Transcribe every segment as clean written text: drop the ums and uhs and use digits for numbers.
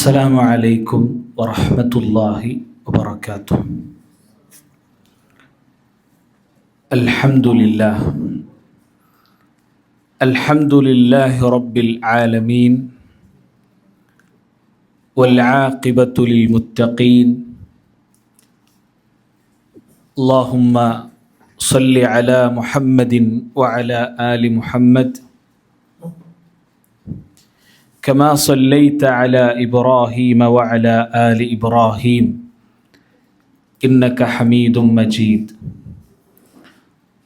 السلام عليكم ورحمة الله وبركاته. الحمد لله رب العالمين والعاقبة للمتقين. اللهم صل على محمد وعلى آل محمد كما صليت على إبراهيم وعلى آل إبراهيم إنك حميد مجيد.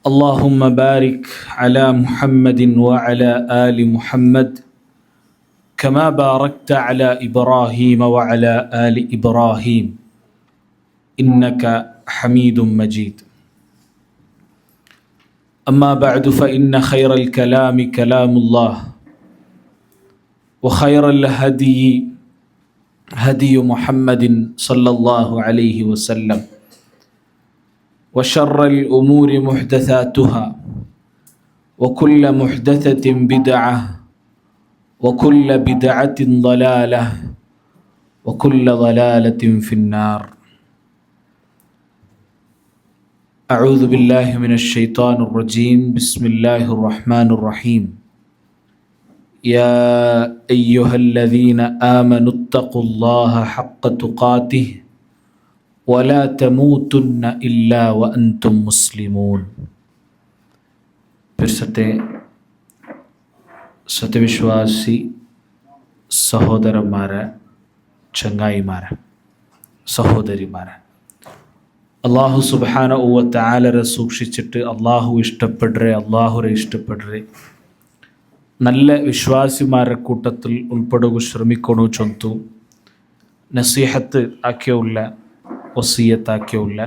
اللهم بارك على محمد وعلى آل محمد كما باركت على إبراهيم وعلى آل إبراهيم إنك حميد مجيد. أما بعد فإن خير الكلام كلام الله وخير الهدي هدي محمد صلى الله عليه وسلم وشر الأمور محدثاتها وكل محدثة بدعة وكل بدعة ضلالة وكل ضلالة في النار. أعوذ بالله من الشيطان الرجيم. بسم الله الرحمن الرحيم. يا أيها الذين آمنوا اتقوا الله حق تقاته ولا تموتن إلا وأنتم مسلمون. പിർസത്തെ സത്യവിശ്വാസി സഹോദരന്മാരെ, ചങ്ങായിമാരെ, സഹോദരിമാരെ, അള്ളാഹു സുബ്ഹാനഹു വ തആലയെ സൂക്ഷിച്ചിട്ട് അള്ളാഹു ഇഷ്ടപ്പെടുറെ, അള്ളാഹുരെ ഇഷ്ടപ്പെടുറെ നല്ല വിശ്വാസിമാരുടെ കൂട്ടത്തിൽ ഉൾപ്പെടുക ശ്രമിക്കണു ചൊന്തു നസീഹത്ത് ആക്കിയുള്ള വസിയത്താക്കിയുള്ള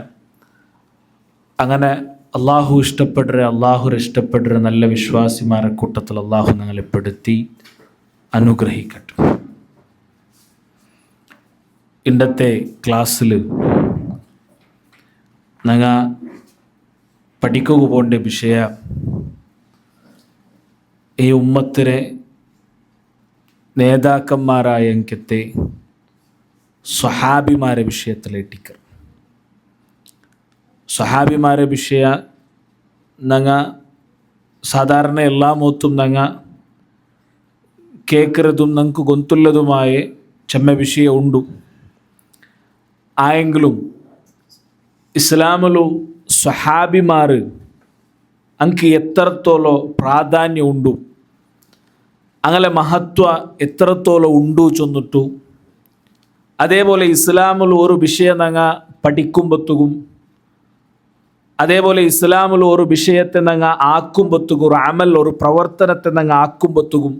അങ്ങനെ അള്ളാഹു ഇഷ്ടപ്പെടുற, അള്ളാഹുരെ ഇഷ്ടപ്പെടുற നല്ല വിശ്വാസിമാരുടെ കൂട്ടത്തിൽ അള്ളാഹു ഞങ്ങളെ പെടുത്തി അനുഗ്രഹിക്കട്ടെ. ഇന്നത്തെ ക്ലാസ്സിൽ ഞങ്ങൾ പഠിക്കുക പോകേണ്ട വിഷയ ഈ ഉമ്മത്തിലെ നേതാക്കന്മാരായ എങ്കത്തെ സ്വഹാബിമാരെ വിഷയത്തിലേട്ടിക്കർ. സ്വഹാബിമാരെ വിഷയ ഞങ്ങ സാധാരണ എല്ലാ മൂത്തും ഞങ്ങ കേൾക്കുന്നതും ഞങ്ങൾക്ക് ഗൊന്തുള്ളതുമായ ചെമ്മ വിഷയം ഉണ്ടു. ആയെങ്കിലും ഇസ്ലാമിലു സ്വഹാബിമാർ ಅಂಕಿ ಎತ್ತರത്തോಲೋ ಪ್ರಾಧಾನ್ಯ ಉಂಡು, അങ്ങനെ മഹത്വ എത്രത്തോളം ഉണ്ടു ചൊന്നിട്ടു. അതേപോലെ ഇസ്ലാമിൽ ഒരു വിഷയം ഞങ്ങൾ പഠിക്കുമ്പോഴത്തും, അതേപോലെ ഇസ്ലാമിൽ ഒരു വിഷയത്തെ ഞങ്ങൾ ആക്കുമ്പോഴത്തും, ഒരു അമൽ, ഒരു പ്രവർത്തനത്തെ ഞങ്ങൾ ആക്കുമ്പോഴത്തും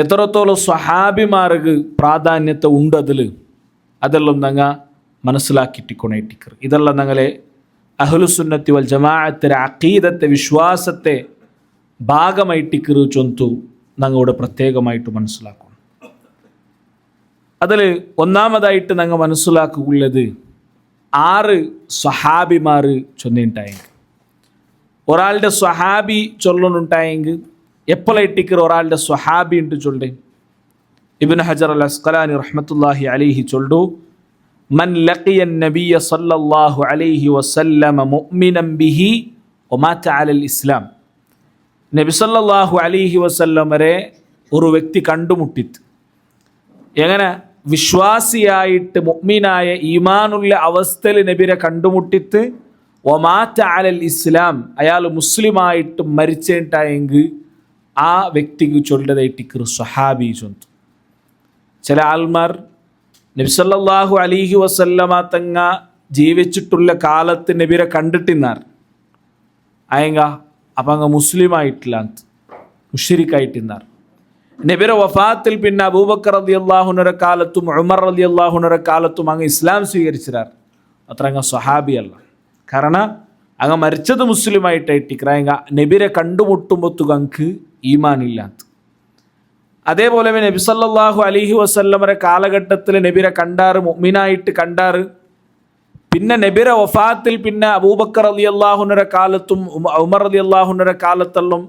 എത്രത്തോളം സ്വഹാബിമാർക്ക് പ്രാധാന്യത്തെ ഉണ്ട്. അതെല്ലാം ഞങ്ങൾ മനസ്സിലാക്കിയിട്ടിക്കൊണ്ടേറ്റിക്കർ. ഇതെല്ലാം ഞങ്ങളെ അഹ്ലുസുന്നത്തി വൽ ജമാഅത്തിൻ്റെ അഖീദത്തെ, വിശ്വാസത്തെ ഭാഗമായിട്ടിക്കറ് ചൊന്തു ഞങ്ങളുടെ പ്രത്യേകമായിട്ട് മനസ്സിലാക്കണം. അതിൽ ഒന്നാമതായിട്ട് ഞങ്ങൾ മനസ്സിലാക്കുള്ളത് 6 സ്വഹാബിമാർ ചൊന്നിട്ടായെങ്കിൽ, ഒരാളുടെ സ്വഹാബി ചൊല്ലുന്നുണ്ടായെങ്കിൽ എപ്പോഴായിട്ടിക്കറ് ഒരാളുടെ സ്വഹാബി ഉണ്ട് ചൊല്ലേ. ഇബ്നു ഹജർ അൽ അസ്ഖലാനി റഹ്മത്തുള്ളാഹി അലൈഹി ചൊല്ലു, മൻ ലഖിയ നബിയ സല്ലല്ലാഹു അലൈഹി വസല്ലമ മുഅ്മിനൻ ബിഹി വമാത അലൽ ഇസ്ലാം. നബി സല്ലല്ലാഹു അലൈഹി വസല്ലമരെ ഒരു വ്യക്തി കണ്ടുമുട്ടിത്ത്, എങ്ങനെ വിശ്വാസിയായിട്ട് മുഅ്മിനായ ഈമാനുള്ള അവസ്ഥയിൽ നബിയെ കണ്ടുമുട്ടിത്ത് വമാത അലൽ ഇസ്ലാം, അയാൾ മുസ്ലിമായിട്ട് മരിച്ചിട്ടായെങ്കിൽ ആ വ്യക്തിക്ക് ചൊല്ലതായിട്ട് സ്വഹാബി ചൊന്തു. ചില ആൾമാർ നബി സല്ലല്ലാഹു അലൈഹി വസല്ലമ തങ്ങ ജീവിച്ചിട്ടുള്ള കാലത്ത് നബിയെ കണ്ടിട്ടിന്നാർ ആയെങ്ക അപ്പം അങ്ങ് മുസ്ലിമായിട്ടില്ല, മുശ്രിക്കായിട്ടിന്നാർ. നബിയുടെ വഫാത്തിൽ പിന്നെ അബൂബക്കർ റളിയല്ലാഹുവിന്റെ കാലത്തും ഉമർ റളിയല്ലാഹുവിന്റെ കാലത്തും അങ്ങ് ഇസ്ലാം സ്വീകരിച്ചാർ. അത്ര അങ്ങ് സ്വഹാബിയല്ല. കാരണം അങ്ങ് മരിച്ചത് മുസ്ലിമായിട്ടായിട്ടിക്ക നബിയെ കണ്ടുമുട്ടുമ്പോഴത്തും അങ്ങ് ഈമാനില്ലാത്ത. അതേപോലെ നബി സല്ലല്ലാഹു അലൈഹി വസല്ലമയുടെ കാലഘട്ടത്തിൽ നബിയെ കണ്ടാറ്, മുഅ്മിനായിട്ട് കണ്ടാറ്. പിന്നെ നബിയുടെ വഫാത്തിൽ പിന്നെ അബൂബക്കർ റളിയല്ലാഹുവിന്റെ കാലത്തും ഉമർ റളിയല്ലാഹുവിന്റെ കാലത്തെല്ലാം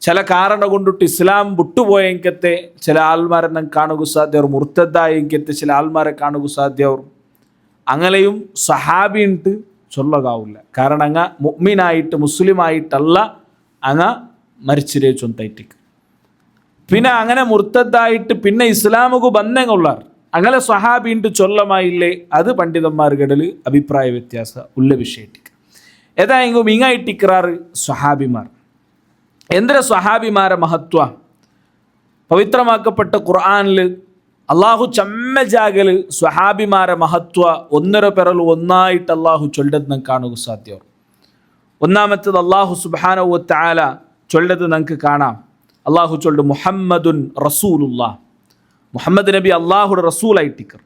ചില കാരണം കൊണ്ടിട്ട് ഇസ്ലാം വിട്ടുപോയെങ്കത്തെ ചില ആൾമാരെ നമുക്ക് കാണുക സാധ്യവർ, മുർത്തദ്ദായെങ്കത്തെ ചില ആൾമാരെ കാണുക സാധ്യവർ. അങ്ങനെയും സഹാബി ഉണ്ട് ചൊല്ലകാവില്ല. കാരണം അങ്ങ മുഅ്മിനായിട്ട് മുസ്ലിമായിട്ടല്ല അങ്ങ മരിച്ചിരേ ചൊന്തൈറ്റിക്ക്. പിന്നെ അങ്ങനെ മുർത്തദ്ദായിട്ട് പിന്നെ ഇസ്ലാമുക്ക് ബന്ധങ്ങളുള്ളാർ അങ്ങനെ സഹാബി ഉണ്ട് ചൊല്ലമായില്ലേ, അത് പണ്ഡിതന്മാർക്കിടയിൽ അഭിപ്രായ വ്യത്യാസം ഉള്ള വിഷയത്തിക്ക്. ഏതായെങ്കിലും ഇങ്ങായിട്ടിക്കറാറ് സ്വഹാബിമാർ. എന്തിനാ സ്വഹാബിമാരെ മഹത്വ? പവിത്രമാക്കപ്പെട്ട ഖുർആനിൽ അള്ളാഹു ചമ്മജാകല് സ്വഹാബിമാരെ മഹത്വ ഒന്നര പെറൽ ഒന്നായിട്ട് അള്ളാഹു ചൊല്ലത് നമുക്ക് കാണുക സാധ്യം. ഒന്നാമത്തത് അള്ളാഹു സുബ്ഹാനഹു വ തആല ചൊല്ലത് നമുക്ക് കാണാം. അള്ളാഹു ചൊല്ലു മുഹമ്മദുൻ റസൂലുള്ളാഹ്, മുഹമ്മദ് നബി അള്ളാഹുടെ റസൂലായിട്ടിക്കർ.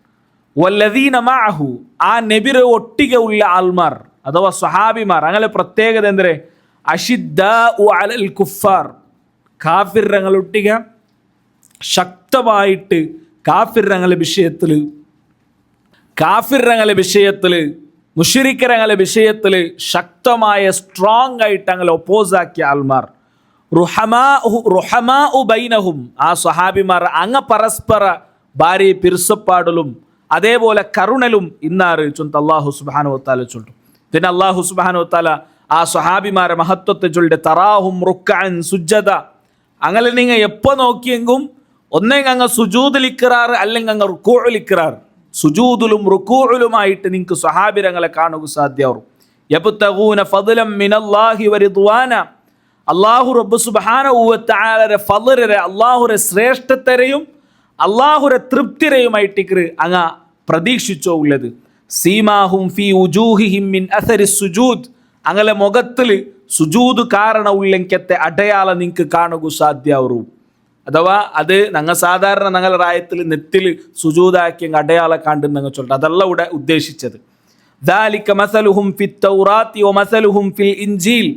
വല്ലദീന മഅഹു, ആ നബിയുടെ ഒട്ടിക ഉള്ള ആൾമാർ അഥവാ സ്വഹാബിമാർ. അങ്ങനെ പ്രത്യേകത എന്തേ? അഷിദ്ദാഉ അലൽ കുഫാർ, കാഫിർങ്ങളൊട്ടിക ശക്തമായിട്ട് കാഫിർങ്ങളെ വിഷയത്തിൽ മുശ്രിക്കരങ്ങളെ വിഷയത്തിൽ ശക്തമായ സ്ട്രോങ് ആയിട്ട് അങ്ങനെ ഒപ്പോസാക്കിയ ആൾമാർ. റുഹമാഉ ബൈനഹും, ആ സ്വഹാബിമാർ അങ്ങ് പരസ്പര ഭാര്യ പിരിസപ്പാടലും അതേപോലെ കരുണലും ഇന്നാറ് ചൊന്ത് അള്ളാഹു സുബ്ഹാനഹു വ തആല ചൊല്ലും. പിന്നെ അള്ളാഹു സുബ്ഹാനഹു വ തആല ആ സ്വഹാബിമാരെ മഹത്വത്തെ ചൊല്ലിട്ട് തറാഹും റുക്അൻ സുജ്ജദ, അങ്ങനെ നിങ്ങൾ എപ്പോൾ നോക്കിയെങ്കും ഒന്നെങ്കിൽ അങ്ങ് സുജൂദിലിക്കറാറ് അല്ലെങ്കിൽ അങ്ങ് റുക്കൂഇലിക്കറാറ്. സുജൂദിലും റുക്കൂഇലുമായിട്ട് നിങ്ങൾക്ക് സ്വഹാബിരങ്ങളെ കാണുക സാധ്യമാവും. യബ്തഗൂന ഫദ്ലൻ മിനല്ലാഹി വറിദ്വാന, അല്ലാഹു റബ്ബ് സുബ്ഹാനഹു വ തആലയുടെ ഫദ്ലിനെ അല്ലാഹുവിന്റെ ശ്രേഷ്ഠതരെയും അല്ലാഹുവിന്റെ തൃപ്തിരെയുമായിട്ട് അങ്ങ് പ്രതീക്ഷിച്ചോ ഉള്ളത്. സീമാഹും ഫീ വുജൂഹിഹിം മിൻ അസരി സുജൂദ്, അങ്ങനെ മുഖത്തിൽ സുജൂദ് കാരണമുള്ളെങ്കത്തെ അടയാളം നിങ്ങൾക്ക് കാണുക സാധ്യമാവും. അഥവാ അത് ഞങ്ങൾ സാധാരണ ഞങ്ങളുടെ റായത്തിൽ നെത്തിൽ സുജൂദാക്കിയ അടയാളം കണ്ടു ഞങ്ങൾ ചൊല്ലുന്നത്, അതല്ല ഇവിടെ ഉദ്ദേശിച്ചത്. ദാലിക മസലുഹും ഫിത് തൗറാത്തി വമസലുഹും ഫിൽ ഇൻജീൽ,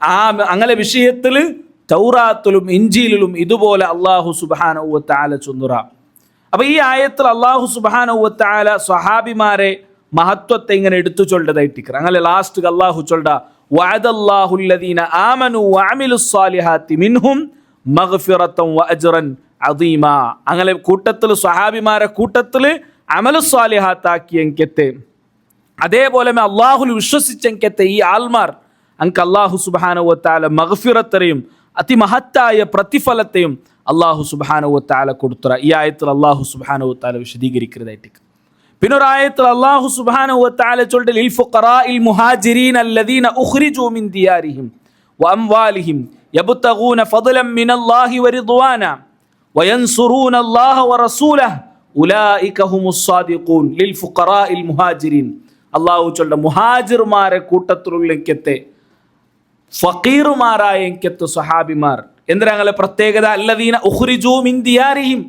ആ അങ്ങനെ വിഷയത്തിൽ തൗറാത്തിലും ഇൻജീലിലും ഇതുപോലെ അള്ളാഹു സുബ്ഹാനഹു വ തആല ചൊല്ലുറ. അപ്പോൾ ഈ ആയത്തിൽ അള്ളാഹു സുബ്ഹാനഹു വ തആല സ്വഹാബിമാരെ മഹത്വത്തെ ഇങ്ങനെ എടുത്തു ചൊല്ലതായിട്ടിക്കർ. അങ്ങനെ ലാസ്റ്റ് അള്ളാഹു ചൊല്ല വഅദല്ലാഹു അല്ലദീന ആമനു വഅമിലുസ് സാലിഹാത്തി മിൻഹും മഗ്ഫിറതൻ വഅജ്റൻ അദീമ. അങ്ങനെ കൂട്ടത്തിൽ സ്വഹാബിമാരെ കൂട്ടത്തിൽ അമലുസ് സാലിഹാത്താക്കിയെങ്കത്തെ അതേപോലെ അള്ളാഹുൽ വിശ്വസിച്ചെങ്കത്തെ ഈ ആൽമാർ അങ്ക് അള്ളാഹു സുബ്ഹാനഹു വ തആല മഗ്ഫിറത്തരെയും അതിമഹത്തായ പ്രതിഫലത്തെയും അള്ളാഹു സുബ്ഹാനഹു വ തആല കൊടുത്തുറ. ഈ ആയത്തിൽ അള്ളാഹു സുബ്ഹാനഹു വ തആല വിശദീകരിക്കുന്നതായിട്ട് പിന്നെ ഒരു ആയത്തിൽ അള്ളാഹു സുബ്ഹാനഹു വ തആല ചൊല്ലിട്ട് ലിൽ ഫുഖറാഇൽ മുഹാജിരീന അല്ലദീന ഉഖ്രിജൂ മിൻ ദിയാരിഹിം വഅംവാലിഹിം യബ്തഗൂന ഫദ്ലൻ മിനല്ലാഹി വറിദ്വാന വയൻസുറൂന അല്ലാഹ വറസൂലഹു ഉലൈക ഹുമുസ് സാദിഖൂൻ. ലിൽ ഫുഖറാഇൽ മുഹാജിരീൻ, അള്ളാഹു ചൊല്ലിട്ട് മുഹാജിർമാരെ കൂട്ടത്തിലുള്ളെങ്കത്തെ ഫഖീറുമാരായ എങ്കത്തെ സ്വഹാബിമാർ. എന്തിനാ അങ്ങനെ പ്രത്യേകത? അല്ലദീന ഉഖ്രിജൂ മിൻ ദിയാരിഹിം,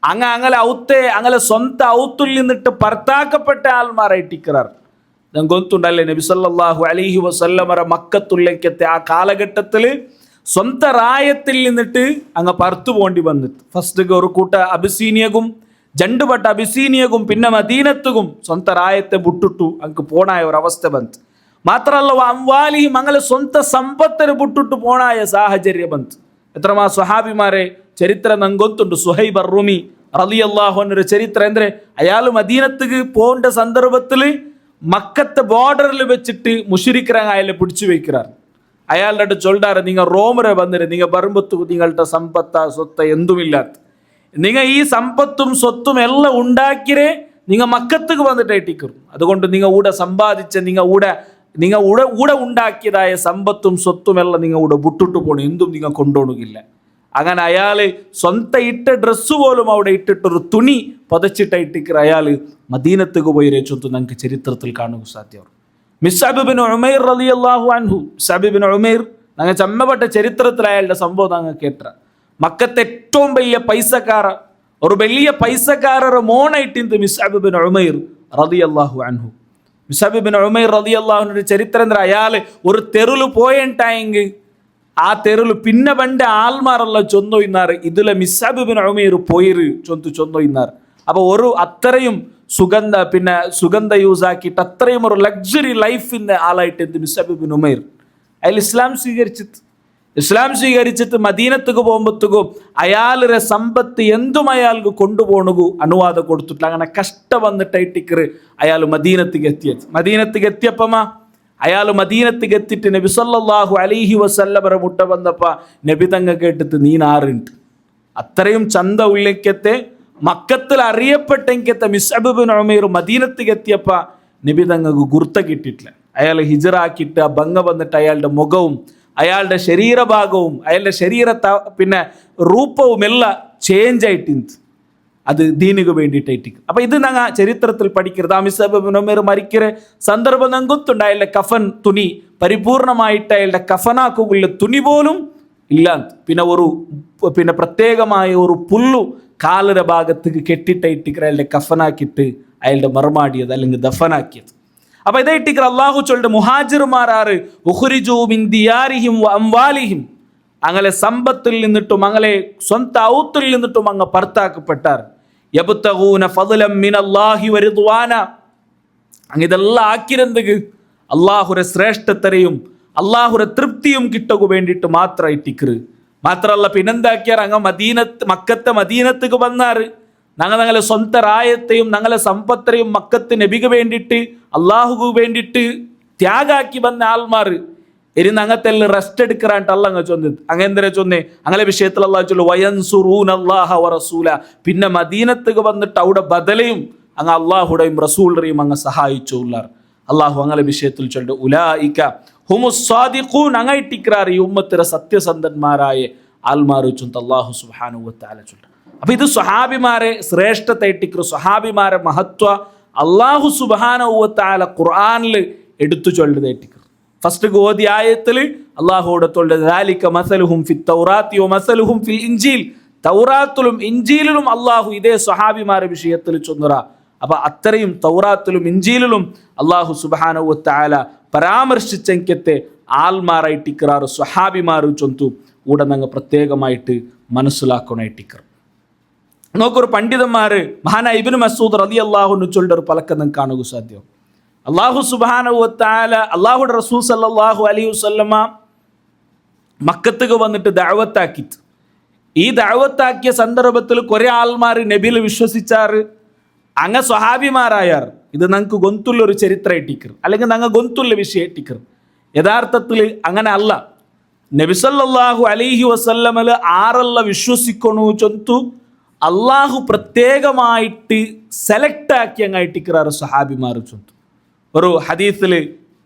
അങ്ങനെ ഔത്തെ അങ്ങനെ സ്വന്തം ഔത്തിൽ നിന്നിട്ട് ഭർത്താക്കപ്പെട്ട ആൾമാരായിട്ടിക്കറാർ. ഗൊന്തുണ്ടല്ലേ നബി സല്ലല്ലാഹു അലൈഹി വസല്ലമയുടെ മക്കത്തുള്ളെങ്കത്തെ ആ കാലഘട്ടത്തിൽ സ്വന്തം റായത്തിൽ നിന്നിട്ട് അങ്ങ് പറുത്തു പോണ്ടി വന്നിട്ട് ഫസ്റ്റ് ഒരു കൂട്ട അബിസീനിയകും ജണ്ടുപെട്ട അബിസീനിയകും പിന്നെ മദീനത്തുകും സ്വന്തം റായത്തെ വിട്ടിട്ടു അങ്ങ് പോണായ ഒരു അവസ്ഥ ബന്ത്. മാത്രമല്ല അംവാലിഹിം, അങ്ങനെ സ്വന്തം സമ്പത്തിനെ വിട്ടിട്ട് പോണായ സാഹചര്യം ബന്ത്. എത്രമാ സ്വഹാബിമാരെ ചരിത്രം നങ്കൊത്തുണ്ട്. സുഹൈബ് അർ-റുമി റളിയല്ലാഹു അൻഹുവിന്റെ ചരിത്രം എന്തേ? അയാൾ മദീനത്തേക്ക് പോകേണ്ട സന്ദർഭത്തിൽ മക്കത്തെ ബോർഡറിൽ വെച്ചിട്ട് മുശ്രിക്കരങ്ങ അയാളെ പിടിച്ചു വെക്കാർ. അയാളുടെ അടുത്ത് ചൊല്ലാറ്, നിങ്ങൾ റോമറെ വന്നിട്ട് നിങ്ങൾ വരുമ്പത്തു നിങ്ങളുടെ സമ്പത്ത സ്വത്ത എന്തുമില്ലാത്ത നിങ്ങൾ ഈ സമ്പത്തും സ്വത്തും എല്ലാം ഉണ്ടാക്കിയേ നിങ്ങൾ മക്കത്തേക്ക് വന്നിട്ടായിട്ടിക്കും. അതുകൊണ്ട് നിങ്ങൾ ഊടെ സമ്പാദിച്ച നിങ്ങൾ ഊടെ ഉണ്ടാക്കിയതായ സമ്പത്തും സ്വത്തും എല്ലാം നിങ്ങൾ ഊടെ വിട്ടിട്ട് പോകണം, എന്തും നിങ്ങൾ കൊണ്ടുപോകണില്ല. അങ്ങനെ അയാൾ സ്വന്തം ഇട്ട ഡ്രസ്സ് പോലും അവിടെ ഇട്ടിട്ടൊരു തുണി പതച്ചിട്ടായിട്ടിക്കർ അയാൾ മദീനത്തേക്ക് പോയി രചിച്ചു നമുക്ക് ചരിത്രത്തിൽ കാണുക സാധ്യമാണ്. മിസ്അബ് ബിൻ ഉമൈർ റളിയല്ലാഹു അൻഹു, മിസ്അബ് ബിൻ ഉമൈർ ഞങ്ങൾ ചമ്മപ്പെട്ട ചരിത്രത്തിൽ അയാളുടെ സംഭവം ഞങ്ങൾ കേട്ട. മക്കത്തെ ഏറ്റവും വലിയ പൈസക്കാര ഒരു വലിയ പൈസക്കാരുടെ മോണായിട്ടിന്ത് മിസ്അബ് ബിൻ ഉമൈർ റളിയല്ലാഹു അൻഹു. മിസ്അബ് ബിൻ ഉമൈർ റളിയല്ലാഹു അൻഹുവിന്റെ ചരിത്രം എന്താ? അയാൾ ഒരു തെരുവിൽ പോയിട്ടായെങ്കിൽ ആ തെരുവിൽ പിന്നെ പണ്ട് ആൾമാരെല്ലാം ചൊന്നൊയ്യുന്നാറ് ഇതിലെ മിസ്അബ് ബിൻ ഉമൈർ പോയിര് ചൊന്നൊയ്യുന്നാറ്. അപ്പോൾ ഒരു അത്രയും സുഗന്ധ യൂസ് ആക്കിയിട്ട് അത്രയും ഒരു ലക്സറി ലൈഫിൻ്റെ ആളായിട്ട് എന്ത് മിസ്അബ് ബിൻ ഉമൈർ അയാൾ ഇസ്ലാം സ്വീകരിച്ചത്. ഇസ്ലാം സ്വീകരിച്ചിട്ട് മദീനത്തേക്ക് പോകുമ്പോഴത്തേക്കും അയാളുടെ സമ്പത്ത് എന്തും അയാൾക്ക് കൊണ്ടുപോകണു അനുവാദ കൊടുത്തിട്ടില്ല. അങ്ങനെ കഷ്ട വന്നിട്ടായിട്ടിക്കറ് അയാൾ മദീനത്തേക്ക് എത്തിയപ്പമാ അയാൾ മദീനത്തേക്ക് എത്തിയിട്ട് നബി സല്ലല്ലാഹു അലൈഹി വസല്ലമയുടെ മുട്ട വന്നപ്പ നബി തങ്ങ കേട്ടിട്ട് നീനാറുണ്ട്. അത്രയും ചന്ത ഉള്ളിക്കത്തെ മക്കത്തിൽ അറിയപ്പെട്ടെങ്കത്തെ മിസ്അബ് ബിൻ ഉമൈർ മദീനത്തേക്ക് എത്തിയപ്പ നബി തങ്ങൾക്ക് ഗുർത്ത കിട്ടിയിട്ടില്ല. അയാൾ ഹിജറാക്കിയിട്ട് ആ ഭംഗ വന്നിട്ട് അയാളുടെ മുഖവും അയാളുടെ ശരീരഭാഗവും അയാളുടെ പിന്നെ റൂപവും എല്ലാം ചേഞ്ച് ആയിട്ടുണ്ട്. അത് ദീനിക്ക് വേണ്ടിയിട്ടായിട്ട്. അപ്പൊ ഇത് ഞങ്ങൾ ചരിത്രത്തിൽ പഠിക്കരുത്. ആ മിസ്അബ് ബിൻ ഉമൈർ മരിക്കുന്ന സന്ദർഭം ഞങ്ങൾ ഗൊത്തുണ്ട്. അയാളുടെ കഫൻ തുണി പരിപൂർണമായിട്ട് അയാളുടെ കഫനാക്കുള്ള തുണി പോലും ഇല്ലാന്ന്. പിന്നെ പ്രത്യേകമായ ഒരു പുല്ലു കാലര ഭാഗത്തേക്ക് കെട്ടിട്ടായിട്ട് അയാളുടെ കഫനാക്കിയിട്ട് അയാളുടെ മറുമാടിയത് അല്ലെങ്കിൽ ദഫനാക്കിയത്. അപ്പൊ ഇതായിട്ട് അള്ളാഹു ചൊല്ലുടെ മുഹാജിർമാരാറ് ഉഖ്രിജൂ മിൻ ദിയാരിഹിം വ അംവാലിഹിം, അങ്ങനെ സമ്പത്തിൽ നിന്നിട്ടും അങ്ങനെ സ്വന്തം ഔത്തിൽ നിന്നിട്ടും അങ്ങ് പുറത്താക്കപ്പെട്ടാർ. യബ്തഗൂന ഫദ്ലൻ മിനല്ലാഹി വറിദ്വാന, അങ്ങ് ഇതെല്ലാം ആക്കിരെന്തെങ്കിൽ അള്ളാഹുരെ ശ്രേഷ്ഠതയും അള്ളാഹുരെ തൃപ്തിയും കിട്ടുക വേണ്ടിയിട്ട് മാത്രമായിട്ടിക്കറ്. മാത്രമല്ല പിന്നെന്താക്കിയാർ അങ്ങ് മദീനത്തേക്ക് വന്നാറ്. ഞങ്ങളെ സ്വന്തം റായത്തെയും ഞങ്ങളെ സമ്പത്തരെയും മക്കത്ത് നബിക്ക് വേണ്ടിയിട്ട് അള്ളാഹുക്ക് വേണ്ടിയിട്ട് ത്യാഗാക്കി വന്ന ആൾമാർ ഇരുന്ന് അങ്ങനത്തെ റെസ്റ്റ് എടുക്കാറായിട്ടല്ല അങ്ങ് ചൊന്നത്. അങ്ങനെ ചൊന്നേ അങ്ങനെ വിഷയത്തിൽ അള്ളാഹു ചൊല്ലു വയൻസുറൂന അല്ലാഹ വറസൂല, പിന്നെ മദീനത്തേക്ക് വന്നിട്ട് അവിടെ ബദലയും അങ്ങ് അള്ളാഹുടെയും റസൂലിനെയും അങ്ങ് സഹായിച്ചുള്ളാർ. അള്ളാഹു അങ്ങനെ വിഷയത്തിൽ ചൊല്ലു ഉലൈക ഹുമുസ് സാദിഖൂൻ, അങ്ങായിട്ടിക്രാർ ഈ ഉമ്മത്തിലെ സത്യസന്ധന്മാരായ ആൽമാർ ചൊന്ത് അള്ളാഹു സുബ്ഹാനഹു വ തആല ചൊല്ലു. അപ്പൊ ഇത് സ്വഹാബിമാരെ ശ്രേഷ്ഠതായിട്ടിക്കു, സ്വഹാബിമാരെ മഹത്വ അള്ളാഹു സുബ്ഹാനഹു വ തആല ഖുർആനിൽ എടുത്തു ചൊല്ലുതായിട്ടിക്കു. ഫസ്റ്റ് ഓതി ആയത്തിൽ അള്ളാഹുവിടെ തൊള്ളത് ദാലിക മസലുഹും ഫിത് തൗറാത്തി വ മസലുഹും ഫിൽ ഇൻജീൽ, തൗറാത്തിലും ഇൻജീലിലും അള്ളാഹു ഇതേ സ്വഹാബിമാരെ വിഷയത്തിൽ ചൊന്നുറ. അപ്പൊ അത്രയും തൗറാത്തിലും ഇൻജീലിലും അള്ളാഹു സുബ്ഹാനഹു വ തആല പരാമർശിച്ചെങ്കത്തെ ആൽമാറായിട്ടിക്കറാറ് സ്വഹാബിമാർ ചൊന്തു ഊടെ ഞങ്ങൾ പ്രത്യേകമായിട്ട് മനസ്സിലാക്കണായിട്ടിക്കർ. നോക്കൊരു പണ്ഡിതന്മാർ മഹാനായ ഇബ്നു മസ്ഊദ് റളിയല്ലാഹു അൻഹു ചൊല്ലുന്ന ഒരു പലക്കം നിങ്ങൾക്ക് കാണുക സാധ്യം. അള്ളാഹു സുബ്ഹാനഹു വ തആല അള്ളാഹുടെ റസൂൽ സല്ലല്ലാഹു അലൈഹി വസല്ലമ മക്കത്തേക്ക് വന്നിട്ട് ദഅവത്താക്കിയിട്ട് ഈ ദഅവത്താക്കിയ സന്ദർഭത്തിൽ കുറെ ആൾമാർ നബിയിൽ വിശ്വസിച്ചാറ്, അങ്ങ് സ്വഹാബിമാരായാർ. ഇത് ഞങ്ങൾക്ക് ഗൊന്തുള്ളൊരു ചരിത്രമായിട്ടിക്കർ അല്ലെങ്കിൽ ഞങ്ങൾ ഗൊന്തുള്ള വിഷയമായിട്ടിക്കർ. യഥാർത്ഥത്തിൽ അങ്ങനെ അല്ല. നബി സല്ലല്ലാഹു അലൈഹി വസല്ലമല് ആറല്ല വിശ്വസിക്കണു ചൊന്തു അള്ളാഹു പ്രത്യേകമായിട്ട് സെലക്ട് ആക്കി അങ്ങായിട്ടിക്കറാറ് സ്വഹാബിമാർ ചൊന്തു. ഒരു ഹദീസിൽ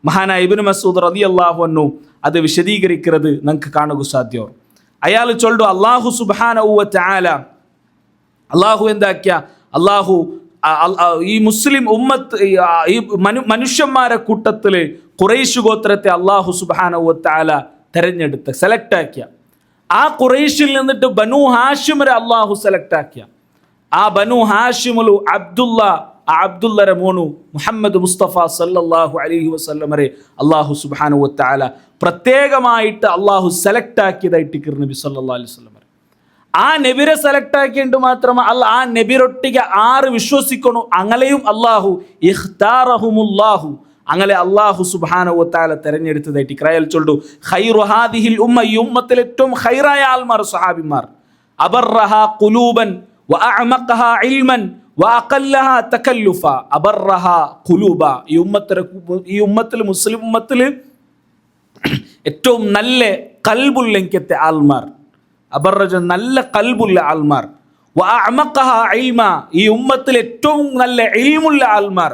മഹാനായ ഇബ്നു മസ്ഊദ് റളിയല്ലാഹു അൻഹു അത് വിശദീകരിക്കുന്നത് നമുക്ക് കാണുക സാധ്യം. അയാൾ ചൊല്ലു അള്ളാഹു സുബ്ഹാനഹു വ തആല അള്ളാഹു എന്താക്കിയ അള്ളാഹു ഈ മുസ്ലിം ഉമ്മത്ത് ഈ മനുഷ്യന്മാരെ കൂട്ടത്തിൽ ഖുറൈശ് ഗോത്രത്തെ അള്ളാഹു സുബ്ഹാനഹു വ തആല തെരഞ്ഞെടുത്ത് സെലക്ട് ആക്കിയ ആ ഖുറൈശിൽ നിന്നിട്ട് ബനു ഹാഷിമരെ അള്ളാഹു സെലക്ട് ആക്കിയ ആ ബനു ഹാഷിമുലു അബ്ദുല്ലരെ മോനു മുഹമ്മദ് മുസ്തഫ സല്ലല്ലാഹു അലൈഹി വസല്ലമരെ അള്ളാഹു സുബ്ഹാനഹു വ തആല പ്രത്യേകമായിട്ട് അള്ളാഹു സെലക്ട് ആക്കിയതായിട്ട് നബി സല്ലല്ലാഹു അലൈഹി വസല്ലം. ആ നബിരെ സെലക്ട് ആക്കിയിട്ട് മാത്രമല്ല ആ നബിരൊട്ടിಗೆ ആറ് വിശ്വസിക്കണു അങ്ങനെയും അള്ളാഹു ഇഖ്താറഹുമുല്ലാഹു അങ്ങനെ അള്ളാഹു സുബ്ഹാനഹു വ തആല തെരഞ്ഞെടുത്തതായിട്ട് ക്രയൽ ചൊല്ലു ഖൈറു ഹാദിഹിൽ ഉമ്മ, ഈ ഉമ്മത്തിൽ ഏറ്റവും ഖൈറായ ആൾമാർ സ്വഹാബിമാർ. അബർറഹാ ഖുലൂബൻ വ അഅമഖഹാ ഇൽമൻ വ അഖല്ലഹാ തകല്ലുഫ. അബർറഹാ ഖുലൂബ, ഈ ഉമ്മത്തിൽ മുസ്ലിം ഉമ്മത്തിൽ ഏറ്റവും നല്ല ഖൽബുള്ളെങ്കത്തെ ആൾമാർ. അബർറജ നല്ല ഖൽബുള്ള ആൾമാർ. വ അഅമഖഹാ ഇൽമ, ഈ ഉമ്മത്തിൽ ഏറ്റവും നല്ല ഇൽമുള്ള ആൾമാർ,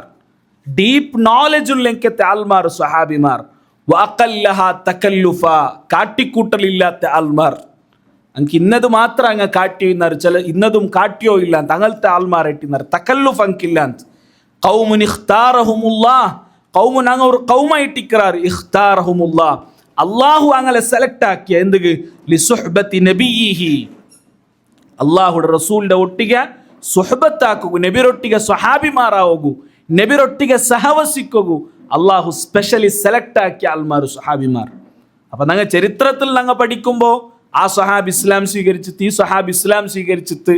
ഡീപ്പ് നോളജ് ഉള്ളെങ്കത്തെ ആൾമാർ സ്വഹാബിമാർ. വ അഖല്ലഹാ തകല്ലുഫ, കാട്ടിക്കൂട്ടലില്ലാത്ത ആൾമാർ. അങ്ങ് ഇന്നത് മാത്രം അങ്ങ് കാട്ടിയോ ഇന്നാർ, ചില ഇന്നതും കാട്ടിയോ ഇല്ല തങ്ങലത്തെ ആൾമാരായിട്ടിന്നാർ. തകല്ലുഫ് അങ്കില്ല. ഖൗമുൻ ഇഖ്താറഹുമുല്ലാഹ്, ഖൗമുൻ അങ്ങ് ഒരു ഖൗമായിട്ടിക്കറാർ. ഇഖ്താറഹുമുല്ലാഹ്, അള്ളാഹു അങ്ങനെ സെലക്ട് ആക്കിയ എന്തുക്ക് ലിസുഹ്ബത്തി നബിയിഹി, അള്ളാഹുടെ റസൂലിന്റെ ഒട്ടിಗೆ സുഹബത്താക്കൂ, നബിരൊട്ടിಗೆ സ്വഹാബിമാരാവൂ, നബിരൊട്ടിಗೆ സഹവസിക്കൂ. അള്ളാഹു സ്പെഷ്യലി സെലക്ട് ആക്കിയ ആൾമാർ സ്വഹാബിമാർ. അപ്പൊ ഞങ്ങൾ ചരിത്രത്തിൽ ഞങ്ങൾ പഠിക്കുമ്പോൾ ആ സ്വഹാബ് ഇസ്ലാം സ്വീകരിച്ചിട്ട് ഈ സ്വഹാബ് ഇസ്ലാം സ്വീകരിച്ചിട്ട്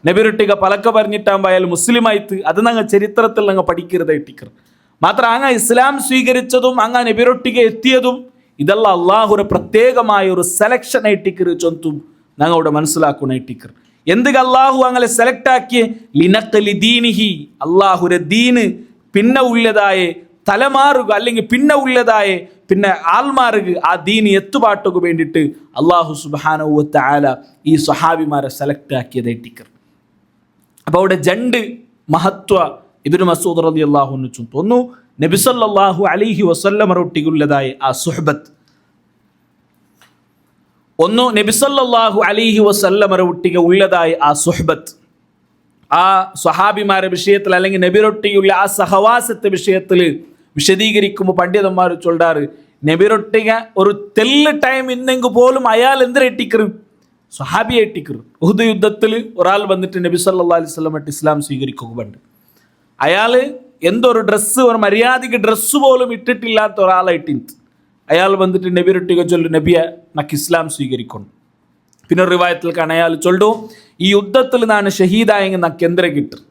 നബിരൊട്ടിಗೆ പലക്ക പറഞ്ഞിട്ടാകുമ്പോൾ അയാൾ മുസ്ലിമായിട്ട് അത് ഞങ്ങൾ ചരിത്രത്തിൽ ഞങ്ങൾ പഠിക്കരുതായിട്ടിക്കർ. മാത്രം അങ്ങ് ഇസ്ലാം സ്വീകരിച്ചതും അങ്ങ് നബിരൊട്ടിಗೆ എത്തിയതും ഇതല്ല അള്ളാഹുര പ്രത്യേകമായ ഒരു സെലക്ഷൻ ആയിട്ടിക്കർ ചൊന്തും ഞങ്ങളുടെ മനസ്സിലാക്കുന്ന എന്തുക അള്ളാഹു അങ്ങനെ സെലക്ട് ആക്കിയ ലിനഖലി ദീനിഹി അള്ളാഹുര ദീന് പിന്നെ ഉള്ളതായ തലമാറുക അല്ലെങ്കിൽ പിന്നെ ഉള്ളതായ പിന്നെ ആൽമാറുക ആ ദീന് എത്തുപാട്ടുക വേണ്ടിയിട്ട് അള്ളാഹു സുബ്ഹാനഹു വ തആല ഈ സ്വഹാബിമാരെ സെലക്ട് ആക്കിയതായിട്ടിക്കർ. അപ്പോൾ അവിടെ രണ്ട് മഹത്വ ഇബ്നു മസ്ഊദ് റളിയല്ലാഹു അൻഹു ചൊന്നു. ഒന്ന് നബി സല്ലല്ലാഹു അലൈഹി വസല്ലം റൊട്ടിയുള്ളതായ ആ സുഹബത്ത്, ഒന്ന് നബി സല്ലല്ലാഹു അലൈഹി വസല്ലം റൊട്ടിക ഉള്ളതായ ആ സുഹബത്ത്, ആ സ്വഹാബിമാരെ വിഷയത്തിൽ അല്ലെങ്കിൽ നബിരൊട്ടിയുള്ള ആ സഹവാസത്തെ വിഷയത്തിൽ വിശദീകരിക്കുമ്പോൾ പണ്ഡിതന്മാർ ചൊല്ലാറ്, നബിരൊട്ടിക ഒരു തെല്ല് ടൈം ഇന്നെങ്കിൽ പോലും അയാൾ എന്തിനെട്ടിക്കറ് സ്വഹാബിയെ ഇട്ടിക്കറ്. ഉഹുദ് യുദ്ധത്തിൽ ഒരാൾ വന്നിട്ട് നബി സല്ലല്ലാഹു അലൈഹി വസല്ലം ഇസ്ലാം സ്വീകരിക്കുകയുണ്ട്. അയാൾ എന്തൊരു ഡ്രസ്സ്, ഒരു മര്യാദയ്ക്ക് ഡ്രസ്സ് പോലും ഇട്ടിട്ടില്ലാത്ത ഒരാളായിട്ടിട്ട് അയാൾ വന്നിട്ട് നബിരൊട്ടിക ചൊല്ലു, നബിയെ നക്ക് ഇസ്ലാം സ്വീകരിക്കണം. പിന്നെ ഒരു റിവായത്തിൽ കാണാൻ അയാൾ ചൊല്ലു, ഈ യുദ്ധത്തിൽ നാണ് ഷഹീദായെങ്കിൽ നക്ക് എന്തിനെ കിട്ടും.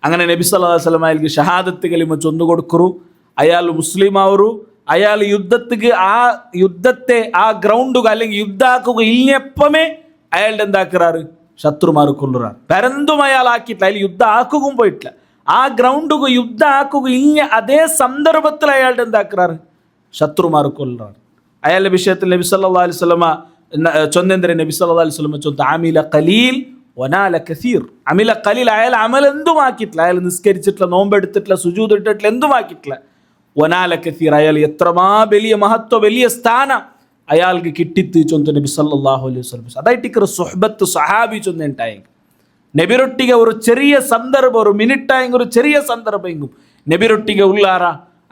അങ്ങനെ നബി സല്ലല്ലാഹു അലൈഹി വസല്ലം അയാൾക്ക് ഷഹാദത്ത് കലിമ ചൊന്നു കൊടുക്കറു. അയാൾ മുസ്ലിം ആവറു. അയാൾ യുദ്ധത്തിക്ക് ആ യുദ്ധത്തെ ആ ഗ്രൗണ്ടുക അല്ലെങ്കിൽ യുദ്ധാക്കുക ഇല്ലപ്പമേ അയാളുടെ എന്താക്കാറ് ശത്രുമാർ കൊല്ലുറാറ്. പരന്തും അയാൾ ആക്കിയിട്ടില്ല, അതിൽ യുദ്ധം ആക്കുകയും പോയിട്ടില്ല. ആ ഗ്രൗണ്ടുക യുദ്ധം ആക്കുക ഇല്ല അതേ സന്ദർഭത്തിൽ അയാളുടെ എന്താക്കാറ് ശത്രുമാർ കൊല്ലുറാറ്. അയാളുടെ വിഷയത്തിൽ നബി സല്ലല്ലാഹു അലൈഹി വസല്ലം ചൊന്നെന്തരെ നബി സല്ലല്ലാഹു അലൈഹി വസല്ലം ചൊന്ന അമില ഖലീൽ വനാല കസീർ. അമില ഖലീൽ അയാൾ അമൽ എന്തും ആക്കിയിട്ടില്ല, അയാൾ നിസ്കരിച്ചിട്ടില്ല, നോമ്പെടുത്തിട്ടില്ല, സുജൂദ് ഇട്ടിട്ടില്ല, എന്തും ആക്കിയിട്ടില്ല. വനാല കസീർ അയാൾ എത്രമാ വലിയ മഹത്വം വലിയ സ്ഥാനം അയാൾക്ക് കിട്ടിത്ത് ചൊന്ന നബി സല്ലല്ലാഹു അലൈഹി വസല്ലം. അതായിട്ട് സുഹബത്ത് സഹാബി ചൊന്നുണ്ടായെങ്കിൽ നബിരൊട്ടിക ഒരു ചെറിയ സന്ദർഭം, ഒരു മിനിറ്റായെങ്കിൽ ഒരു ചെറിയ സന്ദർഭമെങ്കും നബിരൊട്ടിക ഉള്ളാറ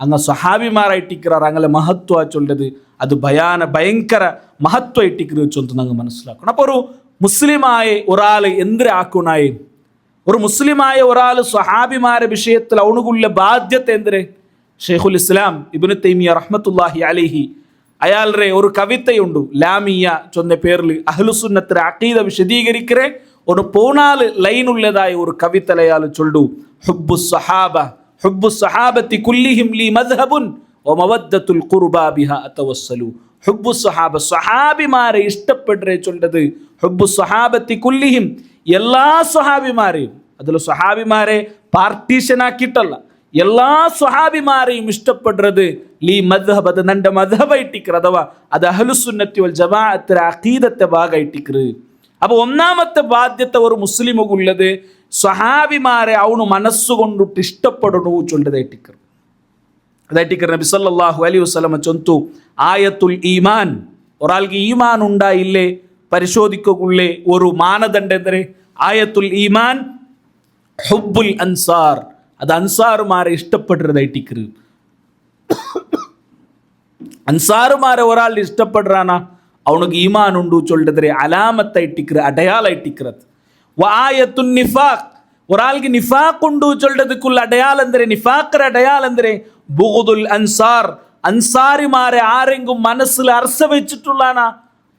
അങ്ങ് സ്വഹാബിമാരായിട്ടിക്കറാർ അങ്ങനെ മഹത്വ ചൊല്ലത് അത് ഭയങ്കര മഹത്വമായിട്ടിക്കറ് ചൊന്ന് ഞങ്ങൾ മനസ്സിലാക്കണം. അപ്പോൾ ഒരു മുസ്ലിമായ ഒരാൾ എന്തിനാക്കുണായി, ഒരു മുസ്ലിമായ ഒരാൾ സ്വഹാബിമാരെ വിഷയത്തിൽ അവനുകുള്ള ബാധ്യത എന്തിരെ. ഷെയ്ഖുൽ ഇസ്ലാം ഇബ്നു തൈമിയ റഹ്മത്തുള്ളാഹി അലൈഹി അയാളുടെ ഒരു കവിതയുണ്ട് ലാമിയ ചൊന്ന പേരിൽ അഹ്ലുസുന്നത്തിലെ അഖീദ വിശദീകരിക്കരെ ഒരു 14 ലൈനുള്ളതായ ഒരു കവിത അയാൾ ചൊല്ലു, ഹുബ്ബു സ്വഹാബ ഹുബ്ബു സ്വഹാബത്തി കുല്ലിഹിം ലി മദ്ഹബുൻ വമവദ്ദത്തുൽ ഖുർബാ ബിഹാ അതവസ്സലു. ഹുബ്ബു സ്വഹാബ സ്വഹാബിമാരെ ഇഷ്ടപ്പെട്ടേ ചൊല്ലത്, ഹുബ്ബു സ്വഹാബത്തി കുല്ലിഹിം എല്ലാ സ്വഹാബിമാരെയും, അതിൽ സ്വഹാബിമാരെ പാർട്ടീഷൻ ആക്കിയിട്ടല്ല, എല്ലാ സ്വഹാബിമാരെയും ഇഷ്ടപ്പെടുന്നത് ലീ മദ്ഹബ് അത് നന്റെ മദ്ഹബായിട്ടിക്കറ്, അഥവാ അത് അഹ്ലുസുന്നത്തി വൽ ജമാഅത്തിന്റെ അഖീദത്തെ ഭാഗമായിട്ടിക്കറ്. അപ്പൊ ഒന്നാമത്തെ ബാധ്യത ഒരു മുസ്ലിമുള്ളത് സ്വഹാബിമാരെ അവന് മനസ്സുകൊണ്ടിട്ട് ഇഷ്ടപ്പെടണു ചൊല്ലതായിട്ടിക്കറ്. അതായിട്ടിക്കറ് നബി സല്ലല്ലാഹു അലൈഹി വസല്ലം ചൊന്തു ആയത്തുൽ ഈമാൻ, ഒരാൾക്ക് ഈമാൻ ഉണ്ടായില്ലേ പരിശോധിക്കുള്ളേ ഒരു മാനദണ്ഡം എന്തരെ ആയത്തുൽ ഈമാൻ ഹുബ്ബുൽ അൻസാർ, അത് അൻസാറുമാരെ ഇഷ്ടപ്പെടുന്നതായിട്ടിക്കറ്. അൻസാറുമാരെ ഒരാൾ ഇഷ്ടപ്പെടുറാനാ അവനുക്ക് ഈമാൻ ഉണ്ടു ചൊല്ലതരെ അലാമത്തായിട്ടിക്കറ് അടയാളായിട്ടിക്കറത്. ആയത്തുൻ നിഫാഖ്, ഒരാൾക്ക് നിഫാഖ് ഉണ്ടു ചൊല്ലതുക്കുള്ള അടയാളം എന്തരെ, നിഫാഖിന്റെ അടയാളം എന്തരെ ബുഗ്ദുൽ അൻസാർ, അൻസാരിമാരെ ആരെങ്കിലും മനസ്സിൽ അർസ വെച്ചിട്ടുള്ളാണ്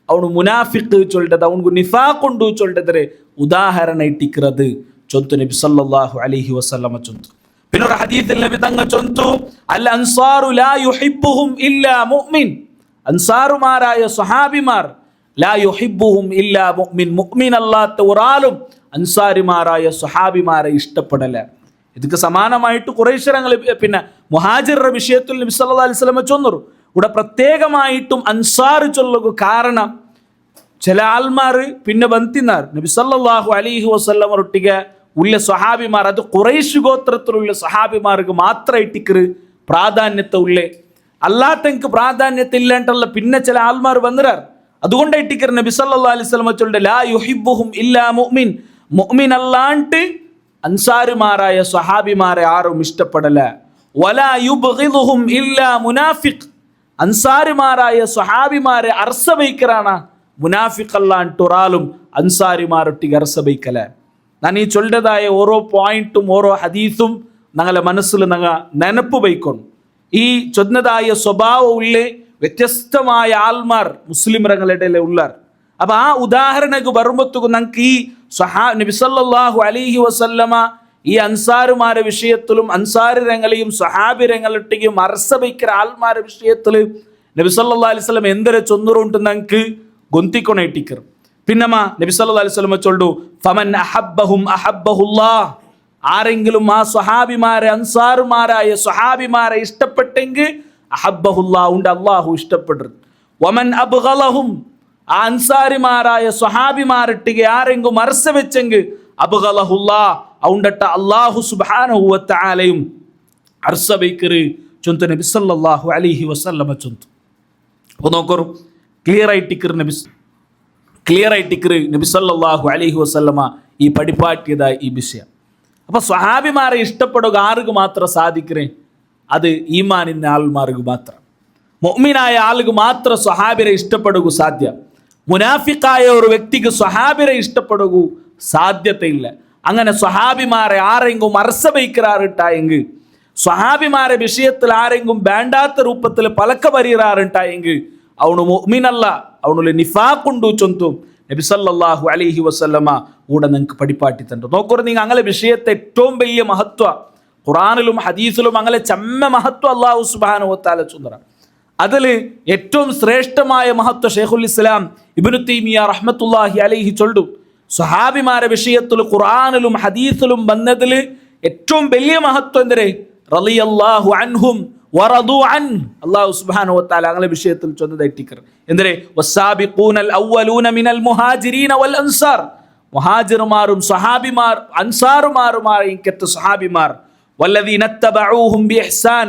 അവന് മുനാഫിഖ് ചൊല്ലത്, അവനക്ക് നിഫാഖ് ഉണ്ടു ചൊല്ലതരെ ഉദാഹരണമായിട്ടിക്കറത് ചൊന്തു നബി സല്ലല്ലാഹു അലൈഹി വസല്ലം ചൊന്തു. പിന്നെ ഒരു ഹദീസിൽ നബി തങ്ങൾ ചൊന്തു അൽ അൻസാറു ലാ യുഹിബ്ബുഹും ഇല്ലാ മുഅ്മിൻ, അൻസാറുമാരായ സ്വഹാബിമാർ ലാ യുഹിബ്ബുഹും ഇല്ലാ മുഅ്മിൻ, മുഅ്മിൻ അല്ലാത്ത ഒരാളും അൻസാരിമാരായ സ്വഹാബിമാരെ ഇഷ്ടപ്പെടല. ഇതൊക്കെ സമാനമായിട്ട് ഖുറൈശികൾ പിന്നെ മുഹാജിറുടെ വിഷയത്തിൽ നബി സല്ലല്ലാഹു അലൈഹി വസല്ലം ചൊന്നു. ഇവിടെ പ്രത്യേകമായിട്ടും അൻസാർ ചൊല്ലുക കാരണം ചില ആൾമാർ പിന്നെ ബന്തിനാർ നബി സല്ലല്ലാഹു അലൈഹി വസല്ലം ഒട്ടിക ഉള്ള സ്വഹാബിമാർ, അത് ഖുറൈശ് ഗോത്രത്തിലുള്ള സ്വഹാബിമാർക്ക് മാത്രമായിട്ടിക്കറ് പ്രാധാന്യത്തെ ഉള്ളേ, അല്ലാത്തെനിക്ക് പ്രാധാന്യത്തെ ഇല്ലാണ്ടല്ല പിന്നെ ചില ആൾമാർ വന്നിരാർ. അതുകൊണ്ടായിട്ടിക്കറ് നബി സല്ലല്ലാഹു അലൈഹി വസല്ലം ചൊല്ലുക ലാ യുഹിബ്ബുഹും ഇല്ലാ മുഅ്മിൻ, മുഅ്മിൻ അല്ലാണ്ട് അൻസാറുമാരായ സ്വഹാബിമാരെ ആരും ഇഷ്ടപ്പെടല. വലാ യുബ്ഗിദുഹും ഇല്ലാ മുനാഫിഖ്, അൻസാറുമാരായ സ്വഹാബിമാരെ അർസ വയ്ക്കറാണ് മുനാഫിഖ് അല്ലാണ്ട് ഒരാളും അൻസാരിമാരൊട്ടിಗೆ അർസ വയ്ക്കല. ഞാൻ ഈ ചൊല്ലതായ ഓരോ പോയിന്റും ഓരോ ഹദീസും ഞങ്ങളെ മനസ്സിൽ ഞങ്ങൾ നെനപ്പ് വയ്ക്കണം. ഈ ചൊന്നതായ സ്വഭാവമുള്ള വ്യത്യസ്തമായ ആൾമാർ മുസ്ലിംങ്ങളുടെ ഉള്ളാർ. അപ്പൊ ആ ഉദാഹരണക്ക് വരുമ്പോഴത്തേക്കും ഞങ്ങൾക്ക് ഈ നബി സല്ലല്ലാഹു അലൈഹി വസല്ലമ ഈ അൻസാറുമാരെ വിഷയത്തിലും അൻസാരി രംഗളെയും സ്വഹാബി രംഗളൊട്ടിയും അർസ വയ്ക്കുന്ന ആൾമാരെ വിഷയത്തിൽ നബി സല്ലല്ലാഹു അലൈഹി വസല്ലം ಎಂದರೆ ಚೊಂದುರುಂಟು ನಂಕು ಗೊಂತಿಕೊನೆ ಇಟ್ಟಿಕರು പിന്നമ നബി സല്ലല്ലാഹു അലൈഹി വസല്ലം ചൊല്ലു ഫമൻ അഹബ്ബഹും അഹബ്ബഹുല്ലാഹ് ആരെങ്കിലും ആ സ്വഹാബിമാരെ അൻസാറുമാരായ സ്വഹാബിമാരെ ഇഷ്ടപ്പെട്ടെങ്കിൽ അഹബ്ബഹുല്ലാഹ് ഉണ്ട് അല്ലാഹു ഇഷ്ടപ്പെടും വമൻ അബ്ഗലഹും ആ അൻസാരിമാരായ സ്വഹാബിമാരിട്ടിಗೆ ആരെങ്കിലും മറസ വെച്ചെങ്കിൽ അബ്ഗലഹുല്ലാഹ് ഔണ്ടട്ട അല്ലാഹു സുബ്ഹാനഹു വ തആലയും അർസ ബൈക്കറ് ചൊന്തു നബി സല്ലല്ലാഹു അലൈഹി വസല്ലം ചൊന്തു അപ്പോൾ നോക്കൂ ക്ലിയർ ആയിട്ടിക്കറ് നബി സല്ലല്ലാഹു അലൈഹി വസല്ലമ ഈ പഠിപ്പാട്ടിയതായ ഈ വിഷയം. അപ്പോൾ സ്വഹാബിമാരെ ഇഷ്ടപ്പെടുക ആർക്ക് മാത്രം സാധിക്കറേ? അത് ഈമാനിന്ന ആൾമാർക്ക് മാത്രം, മുഅ്മിനായ ആൾക്ക് മാത്രം സ്വഹാബിരെ ഇഷ്ടപ്പെടുക സാധ്യ. മുനാഫിക്കായ ഒരു വ്യക്തിക്ക് സ്വഹാബിരെ ഇഷ്ടപ്പെടുക സാധ്യതയില്ല. അങ്ങനെ സ്വഹാബിമാരെ ആരെങ്കിലും അർസ വയ്ക്കാറിട്ടായെങ്കിൽ, സ്വഹാബിമാരെ വിഷയത്തിൽ ആരെങ്കിലും വേണ്ടാത്ത രൂപത്തിൽ പലക്ക പരിയറാറുണ്ടായെങ്കിൽ അവನು മുഅ്മിനല്ല, അവനുള്ളിൽ നിഫാഖുണ്ടു ചൊന്തും നബി സല്ലല്ലാഹു അലൈഹി വസല്ലമ കൂടെ നിങ്ങൾക്ക് പഠിപ്പാട്ടിത്തണ്ട്. നോക്കൂ, നിങ്ങൾ അങ്ങനെ വിഷയത്തെ ഏറ്റവും വലിയ മഹത്വ ഖുറാനിലും ഹദീസിലും അങ്ങനെ ചെമ്മ മഹത്വ അല്ലാഹു സുബ്ഹാനഹു വ തആല ചൊന്നറ. അതിൽ ഏറ്റവും ശ്രേഷ്ഠമായ മഹത്വ ശൈഖുൽ ഇസ്ലാം ഇബ്നു തൈമിയ റഹ്മത്തുള്ളാഹി അലൈഹി ചൊല്ലു. സ്വഹാബിമാരെ വിഷയത്തിൽ ഖുറാനിലും ഹദീസിലും വന്നതിൽ ഏറ്റവും വലിയ മഹത്വം എന്തരെ? റളിയല്ലാഹു അൻഹും വറദു അൻ. അല്ലാഹു സുബ്ഹാനഹു വ തആല അങ്ങനെ വിഷയത്തിൽ ചൊന്നതായിട്ടിക്കർ എന്തരെ? വസ്സാബിഖൂനൽ അവ്വലൂന മിനൽ മുഹാജിരീന വൽ അൻസാർ. മുഹാജിറുമാരും സ്വഹാബിമാർ അൻസാറുമാരുമായി സ്വഹാബിമാർ വല്ലദീന തബഊഹും ബിഇഹ്സാൻ.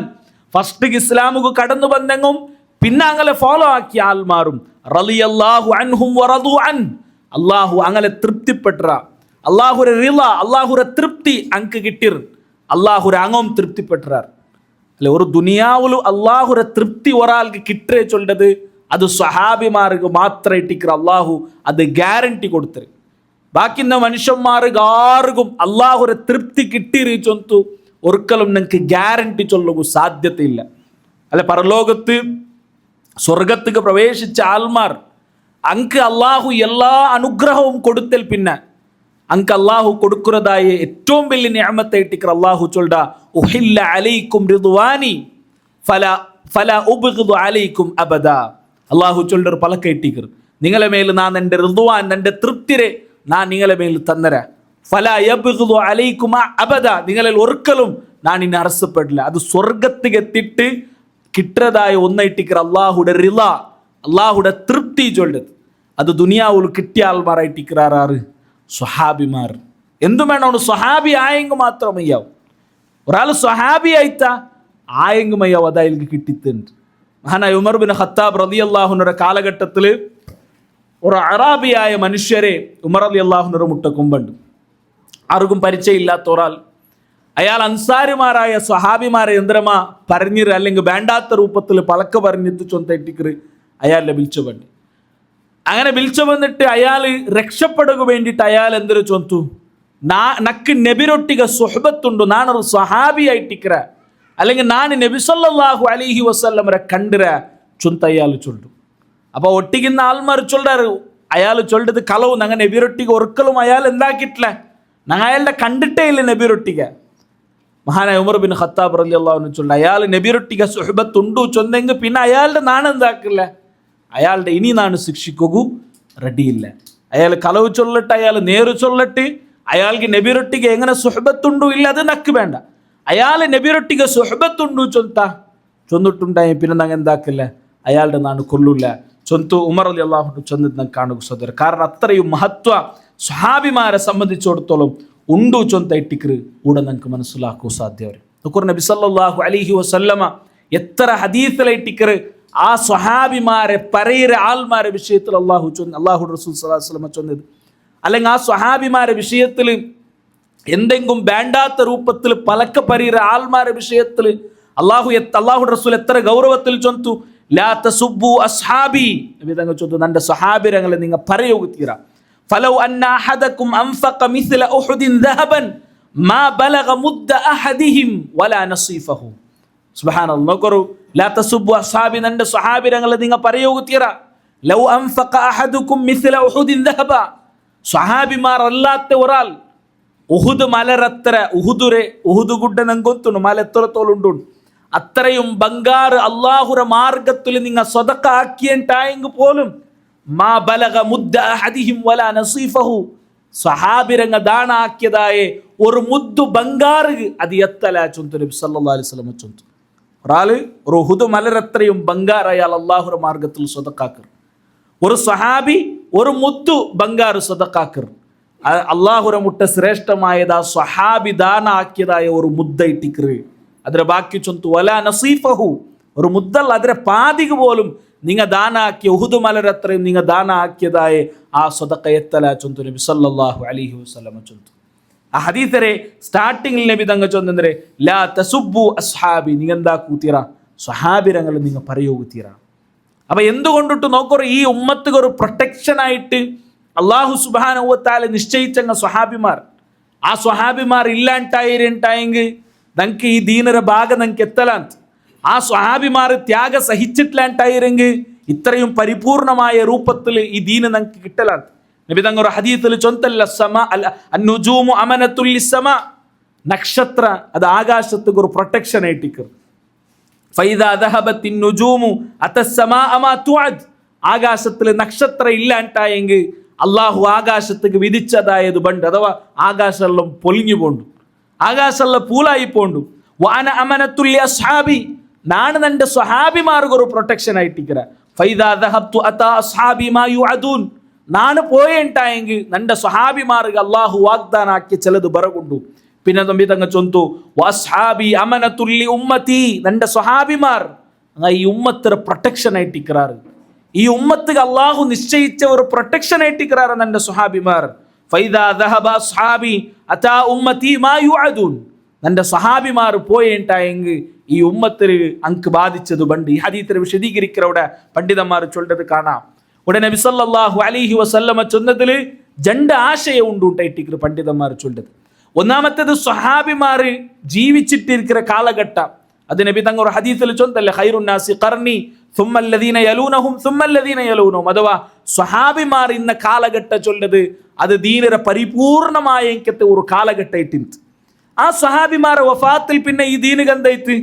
ഫസ്റ്റ് ഇസ്ലാമുക്ക് കടന്നു വന്നെങ്കും പിന്നെ അങ്ങനെ ഫോളോ ആക്കിയ ആൾമാരും റളിയല്ലാഹു അൻഹും വറദു അൻ. അല്ലാഹു അങ്ങനെ തൃപ്തിപ്പെട്ട, അല്ലാഹുരെ റിള, അല്ലാഹുരെ തൃപ്തി അങ്ക് കിട്ടിർ, അല്ലാഹുരെ അങ്ങും തൃപ്തിപ്പെട്ടാർ. അല്ലെ, ഒരു ദുനിയാവിലും അല്ലാഹുരെ തൃപ്തി ഒരാൾക്ക് കിട്ടേ ചൊല്ലത് അത് സ്വഹാബിമാർക്ക് മാത്രം ഇട്ടിക്കർ അല്ലാഹു അത് ഗ്യാരണ്ടി കൊടുത്തത്. ബാക്കിന്ന മനുഷ്യന്മാർക്ക് ആർക്കും അല്ലാഹുരെ തൃപ്തി കിട്ടിരി ചൊന്തു ഒരിക്കലും നിങ്ങൾക്ക് ഗ്യാരണ്ടി ചൊല്ലുക സാധ്യതയില്ല. അല്ലെ, പരലോകത്ത് സ്വർഗത്തേക്ക് പ്രവേശിച്ച ആൾമാർ അങ്ക് അല്ലാഹു എല്ലാ അനുഗ്രഹവും കൊടുത്തൽ പിന്നെ അങ്ക് അല്ലാഹു കൊടുക്കുന്നതായ ഏറ്റവും വലിയ നിഅമത്തായിട്ടിക്കർ അല്ലാഹു ചൊല്ല ഉഹില്ല അലൈക്കും റിദ്വാനി ഫല ഉബ്ഗിദു അലൈക്കും അബദ. അല്ലാഹു ചൊല്ലർ പലക്കൈട്ടിക്കർ നിങ്ങളെ മേൽ നാൻ എൻ്റെ റിദ്വാൻ, എൻ്റെ തൃപ്തിരെ നാൻ നിങ്ങളെ മേൽ തന്നര. ഫല യബ്ഗിദു അലൈക്കും അബദ, നിങ്ങളിൽ ഒരിക്കലും ഞാൻ ഇനി അറസപ്പെടില്ല. അത് സ്വർഗത്തിക്ക് എത്തിയിട്ട് കിട്ടതായ ഒന്നായിട്ടിക്കർ അല്ലാഹുടെ റിള, അല്ലാഹുടെ തൃപ്തി ചൊല്ലത്. അത് ദുനിയാവിൽ കിട്ടിയ ആൾമാരായിട്ടിക്കറാറ് സ്വഹാബിമാർ. എന്തു വേണം, സ്വഹാബി ആയെങ്കിൽ മാത്രം മയ്യാവും. ഒരാൾ സ്വഹാബി ആയിത്താ ആയെങ്കിൽ മയ്യാവും, അതായത് കിട്ടിത്തുണ്ട്. മഹാനായ ഉമർ ബിൻ ഖത്താബ് റളിയല്ലാഹുവിന്റെ കാലഘട്ടത്തിൽ ഒരു അറാബിയായ മനുഷ്യരെ ഉമർ റളിയല്ലാഹുവിന്റെ മുട്ടക്കുമ്പുണ്ട്. ആർക്കും പരിചയമില്ലാത്ത ഒരാൾ. അയാൾ അൻസാരിമാരായ സ്വഹാബിമാരെ എന്തരമാ പറഞ്ഞിര് അല്ലെങ്കിൽ വേണ്ടാത്ത രൂപത്തിൽ പലക്ക പറഞ്ഞിട്ട് ചൊന്തട്ടിക്കറ് അയാളെ വിളിച്ചു വേണ്ടി. അങ്ങനെ വിളിച്ചു വന്നിട്ട് അയാൾ രക്ഷപ്പെടുക വേണ്ടിയിട്ട് അയാൾ എന്തൊരു ചൊന്തു, നക്ക് നബിരൊട്ടിക സുഹബത്തുണ്ടു, നാനൊരു സ്വഹാബി ആയിട്ടിക്കറ, അല്ലെങ്കിൽ ഞാൻ നബി സല്ലല്ലാഹു അലൈഹി വസല്ലമരെ കണ്ടിര ചൊന്ത അയാൾ ചൊല്ലു. അപ്പോൾ ഒട്ടിക്കുന്ന ആൾമാർ ചൊല്ലാറ് അയാൾ ചൊല്ലത് കളവ്. ഞങ്ങൾ നബിരൊട്ടിക ഒരിക്കലും അയാൾ എന്താക്കിയിട്ടില്ല, ഞങ്ങൾ അയാളുടെ കണ്ടിട്ടേ ഇല്ല നബിരൊട്ടിക. മഹാനായ ഉമർ ബിൻ ഖത്താബ് റളിയല്ലാഹു അൻഹു ചൊല്ല അയാൾ നബിരൊട്ടിക സുഹബത്തുണ്ടു ചൊന്നെങ്കിൽ പിന്നെ അയാളുടെ നാണെന്താക്കില്ല, അയാളുടെ ഇനി നാണ് ശിക്ഷിക്കൂ റെഡിയില്ല. അയാൾ കളവ് ചൊല്ലട്ട്, അയാൾ നേരു ചൊല്ലട്ട്, അയാൾക്ക് നബിരൊട്ടിക എങ്ങനെ സുഹബത്തുണ്ടു ഇല്ല, അത് നക്ക് വേണ്ട. അയാൾ നബിരൊട്ടിക സുഹബത്തുണ്ടു ചൊന്നിട്ടുണ്ടായി പിന്നെ ഞങ്ങൾ എന്താക്കില്ല, അയാളുടെ നാണ് കൊല്ലൂല ചൊന്തു ഉമർ റളിയല്ലാഹു അൻഹു ചൊന്നത് ഞങ്ങൾ കാണുക സോദര. കാരണം അത്രയും മഹത്വ സ്വഹാബിമാരെ സംബന്ധിച്ചിടത്തോളം ഉണ്ടു ചൊന്തയിട്ടിക്കറ് കൂടെ ഞങ്ങൾക്ക് മനസ്സിലാക്കൂ സാധ്യവർ. നബി സല്ലല്ലാഹു അലൈഹി വസല്ലമ എത്ര ഹദീസിലായിട്ടിക്കറ് ആ സ്വഹാബിമാരെ പറയിര ആൾമാരെ വിഷയത്തിൽ അള്ളാഹു റസൂൽ സല്ലല്ലാഹു അലൈഹി വസല്ലമ ചൊന്നത്. അല്ലെങ്കിൽ ആ സ്വഹാബിമാരെ വിഷയത്തിൽ എന്തെങ്കിലും വേണ്ടാത്ത രൂപത്തിൽ പലക്ക പറയിര ആൾമാരെ വിഷയത്തിൽ അള്ളാഹു റസൂൽ എത്ര ഗൗരവത്തിൽ ചൊന്തു, ലാ തസുബ്ബു അസ്ഹാബി, നബി തങ്ങൾ ചൊന്തു എൻ്റെ സ്വഹാബിരങ്ങളെ നിങ്ങൾ പറയുക തീര. ഫലൗ അന്ന അഹദകും അൻഫഖ മിസ്ല ഉഹുദിൻ ദഹബൻ മാ ബലഗ മുദ്ദ അഹദിഹിം വലാ നസീഫഹു. സുബ്ഹാനല്ലാഹ്. നോക്കൂ, ലാ തസുബ്ബു അസ്ഹാബി, എൻ്റെ സ്വഹാബിരങ്ങളെ നിങ്ങൾ പറയുക തീര. ലൗ അൻഫഖ അഹദുകും മിസ്ല ഉഹുദിൻ ദഹബ, സ്വഹാബിമാർ അല്ലാത്ത ഒരാൾ ഉഹുദ് മലരത്ര ഉഹുദുരെ ഉഹുദ് ഗുഡ്ഡ നങ്കൊത്തുന്നു മല എത്രത്തോളുണ്ടു അത്രയും ബംഗാർ അള്ളാഹുര മാർഗത്തിൽ നിങ്ങൾ സ്വതക്ക ആക്കിയിട്ടായെങ്കിൽ പോലും മാ ബലഗ മുദ്ദ അഹദിഹിം വലാ നസീഫഹു, സ്വഹാബിരങ്ങ ദാനാക്കിയതായ ഒരു മുദ്ദു ബംഗാറ് അത് എത്തല ചൊന്തു നബി സല്ലല്ലാഹു അലൈഹി വസല്ലം ചൊന്തു. ഒരാള് ഒരു ഉഹുദ് മലരത്രയും ബംഗാർ അയാൾ അള്ളാഹുര മാർഗത്തിൽ സ്വതക്കാക്കർ. ഒരു സ്വഹാബി ഒരു മുദ്ദു ബംഗാർ സ്വതക്കാക്കർ. അള്ളാഹുര മുട്ട ശ്രേഷ്ഠമായത് ആ സ്വഹാബി ദാനാക്കിയതായ ഒരു മുദ്ദ ഇട്ടിക്കറ്. അതിരെ ബാക്കി ചൊന്തു വലാ നസീഫഹു, ഒരു മുദ്ദല്ല അതിരെ പാതിക പോലും നിങ്ങൾ ദാനാക്കിയ ഉഹുദ് മലരത്രയും നിങ്ങൾ ദാനാക്കിയതായ ആ സ്വതക്ക എത്തല ചൊന്തു നബി സല്ലല്ലാഹു അലൈഹി വസല്ലം ചൊന്തു. ആ ഹദീസരെ സ്റ്റാർട്ടിങ്ങിൽ നബി തങ്ങ ചൊന്നಂದ್ರೆ ലാ തസുബ്ബു അസ്ഹാബി, നിങ്ങൾ എന്താ കൂത്തിറ സ്വഹാബിരങ്ങൾ നിങ്ങൾ പറയൂകൂത്തിറ. അപ്പൊ എന്തുകൊണ്ടിട്ട് നോക്കറ ഈ ഉമ്മത്തുക ഒരു പ്രൊട്ടക്ഷൻ ആയിട്ട് അള്ളാഹു സുബ്ഹാനഹു വ തആല നിശ്ചയിച്ചങ്ങ സ്വഹാബിമാർ. ആ സ്വഹാബിമാർ ഇല്ലാണ്ടായെങ്കിൽ നമുക്ക് ഈ ദീനര ഭാഗം നമുക്ക് എത്തലാന്ത്. ആ സ്വഹാബിമാർ ത്യാഗ സഹിച്ചിട്ടില്ലാണ്ടായെങ്കിൽ ഇത്രയും പരിപൂർണമായ രൂപത്തിൽ ഈ ദീന നമുക്ക് കിട്ടലാന്ത്. നബി തങ്ങൾ ഒരു ഹദീസിൽ ചൊന്തല്ല സമ അന്നുജൂമു അമനത്തുൽ ലിസ്സമാ, നക്ഷത്ര അത് ആകാശത്തുക്ക് ഒരു പ്രൊട്ടക്ഷൻ ആയിട്ടിക്കർ. ഫൈദാ ദഹബത്തിൻ നുജൂമു അതസ്സമാ മാ തുഅദ്, ആകാശത്തിൽ നക്ഷത്ര ഇല്ലാണ്ടായെങ്കിൽ അള്ളാഹു ആകാശത്തേക്ക് വിധിച്ചതായത് ബണ്ട് അഥവാ ആകാശമെല്ലാം പൊലിഞ്ഞു പോണ്ടു, ആകാശമെല്ലാം പൂലായി പോണ്ടു. വാന അമനത്തുൽ അസ്ഹാബി, നാണ് നന്റെ സ്വഹാബിമാർക്ക് ഒരു പ്രൊട്ടക്ഷൻ ആയിട്ടിക്കര. ഫൈദാ ദഹബ്തു അതാ അസ്ഹാബി മാ യുഅദൂൻ, നാണ് പോയെങ്കിൽ നന്റെ സ്വഹാബിമാർക്ക് അള്ളാഹു വാഗ്ദാനാക്കിയ ചിലത് ബറകൊണ്ടു. പിന്നെ നബി തങ്ങ ചൊന്തു വസ്ഹാബി അമനത്തുൽ ഉമ്മത്തി, നന്റെ സ്വഹാബിമാർ ഈ ഉമ്മത്തിര പ്രൊട്ടക്ഷൻ ആയിട്ടിക്കറാറ്. ഈ ഉമ്മത്തുക്ക് അള്ളാഹു നിശ്ചയിച്ച ഒരു പ്രൊട്ടക്ഷൻ ആയിട്ടിക്കറാറ് നന്റെ സ്വഹാബിമാർ. ഫൈദാ ദഹബ അസ്ഹാബി അതാ ഉമ്മത്തി മാ യുഅദൂൻ, നന്റെ സ്വഹാബിമാർ പോയെങ്കിൽ ഈ ഉമ്മത്തിൽ അങ്ക് ബാധിച്ചത് ബണ്ട്. ഈ ഹദീസിനെ വിശദീകരിக்கிறവിടെ പണ്ഡിതന്മാർ ചൊല്ലത് കാണാം. ഉടനെ നബി സല്ലല്ലാഹു അലൈഹി വസല്ലമ ചൊന്നതിൽ രണ്ട് ആശയം ഉണ്ടുണ്ടായിട്ടിരിക്കുന്ന പണ്ഡിതന്മാർ ചൊല്ലത്. ഒന്നാമത്തേത് സ്വഹാബിമാർ ജീവിച്ചിട്ടിരിക്കുന്ന കാലഘട്ടം. അത് നബി തങ്ങൾ ഒരു ഹദീസിൽ ചൊന്നല്ലേ ഖൈറുൻ നാസി ഖർനി സുമ്മല്ലദീന യലൂനഹും സുമ്മല്ലദീന യലൂനഹും, അഥവാ സ്വഹാബിമാർ ഇന്ന കാലഘട്ട ചൊല്ലത് അത് ദീനര പരിപൂർണമായ ഒരു കാലഘട്ടം ഇട്ടിന്ത്. ആ സ്വഹാബിമാരെ വഫാത്തിൽ പിന്നെ ഈ ദീന് കണ്ടായിട്ട്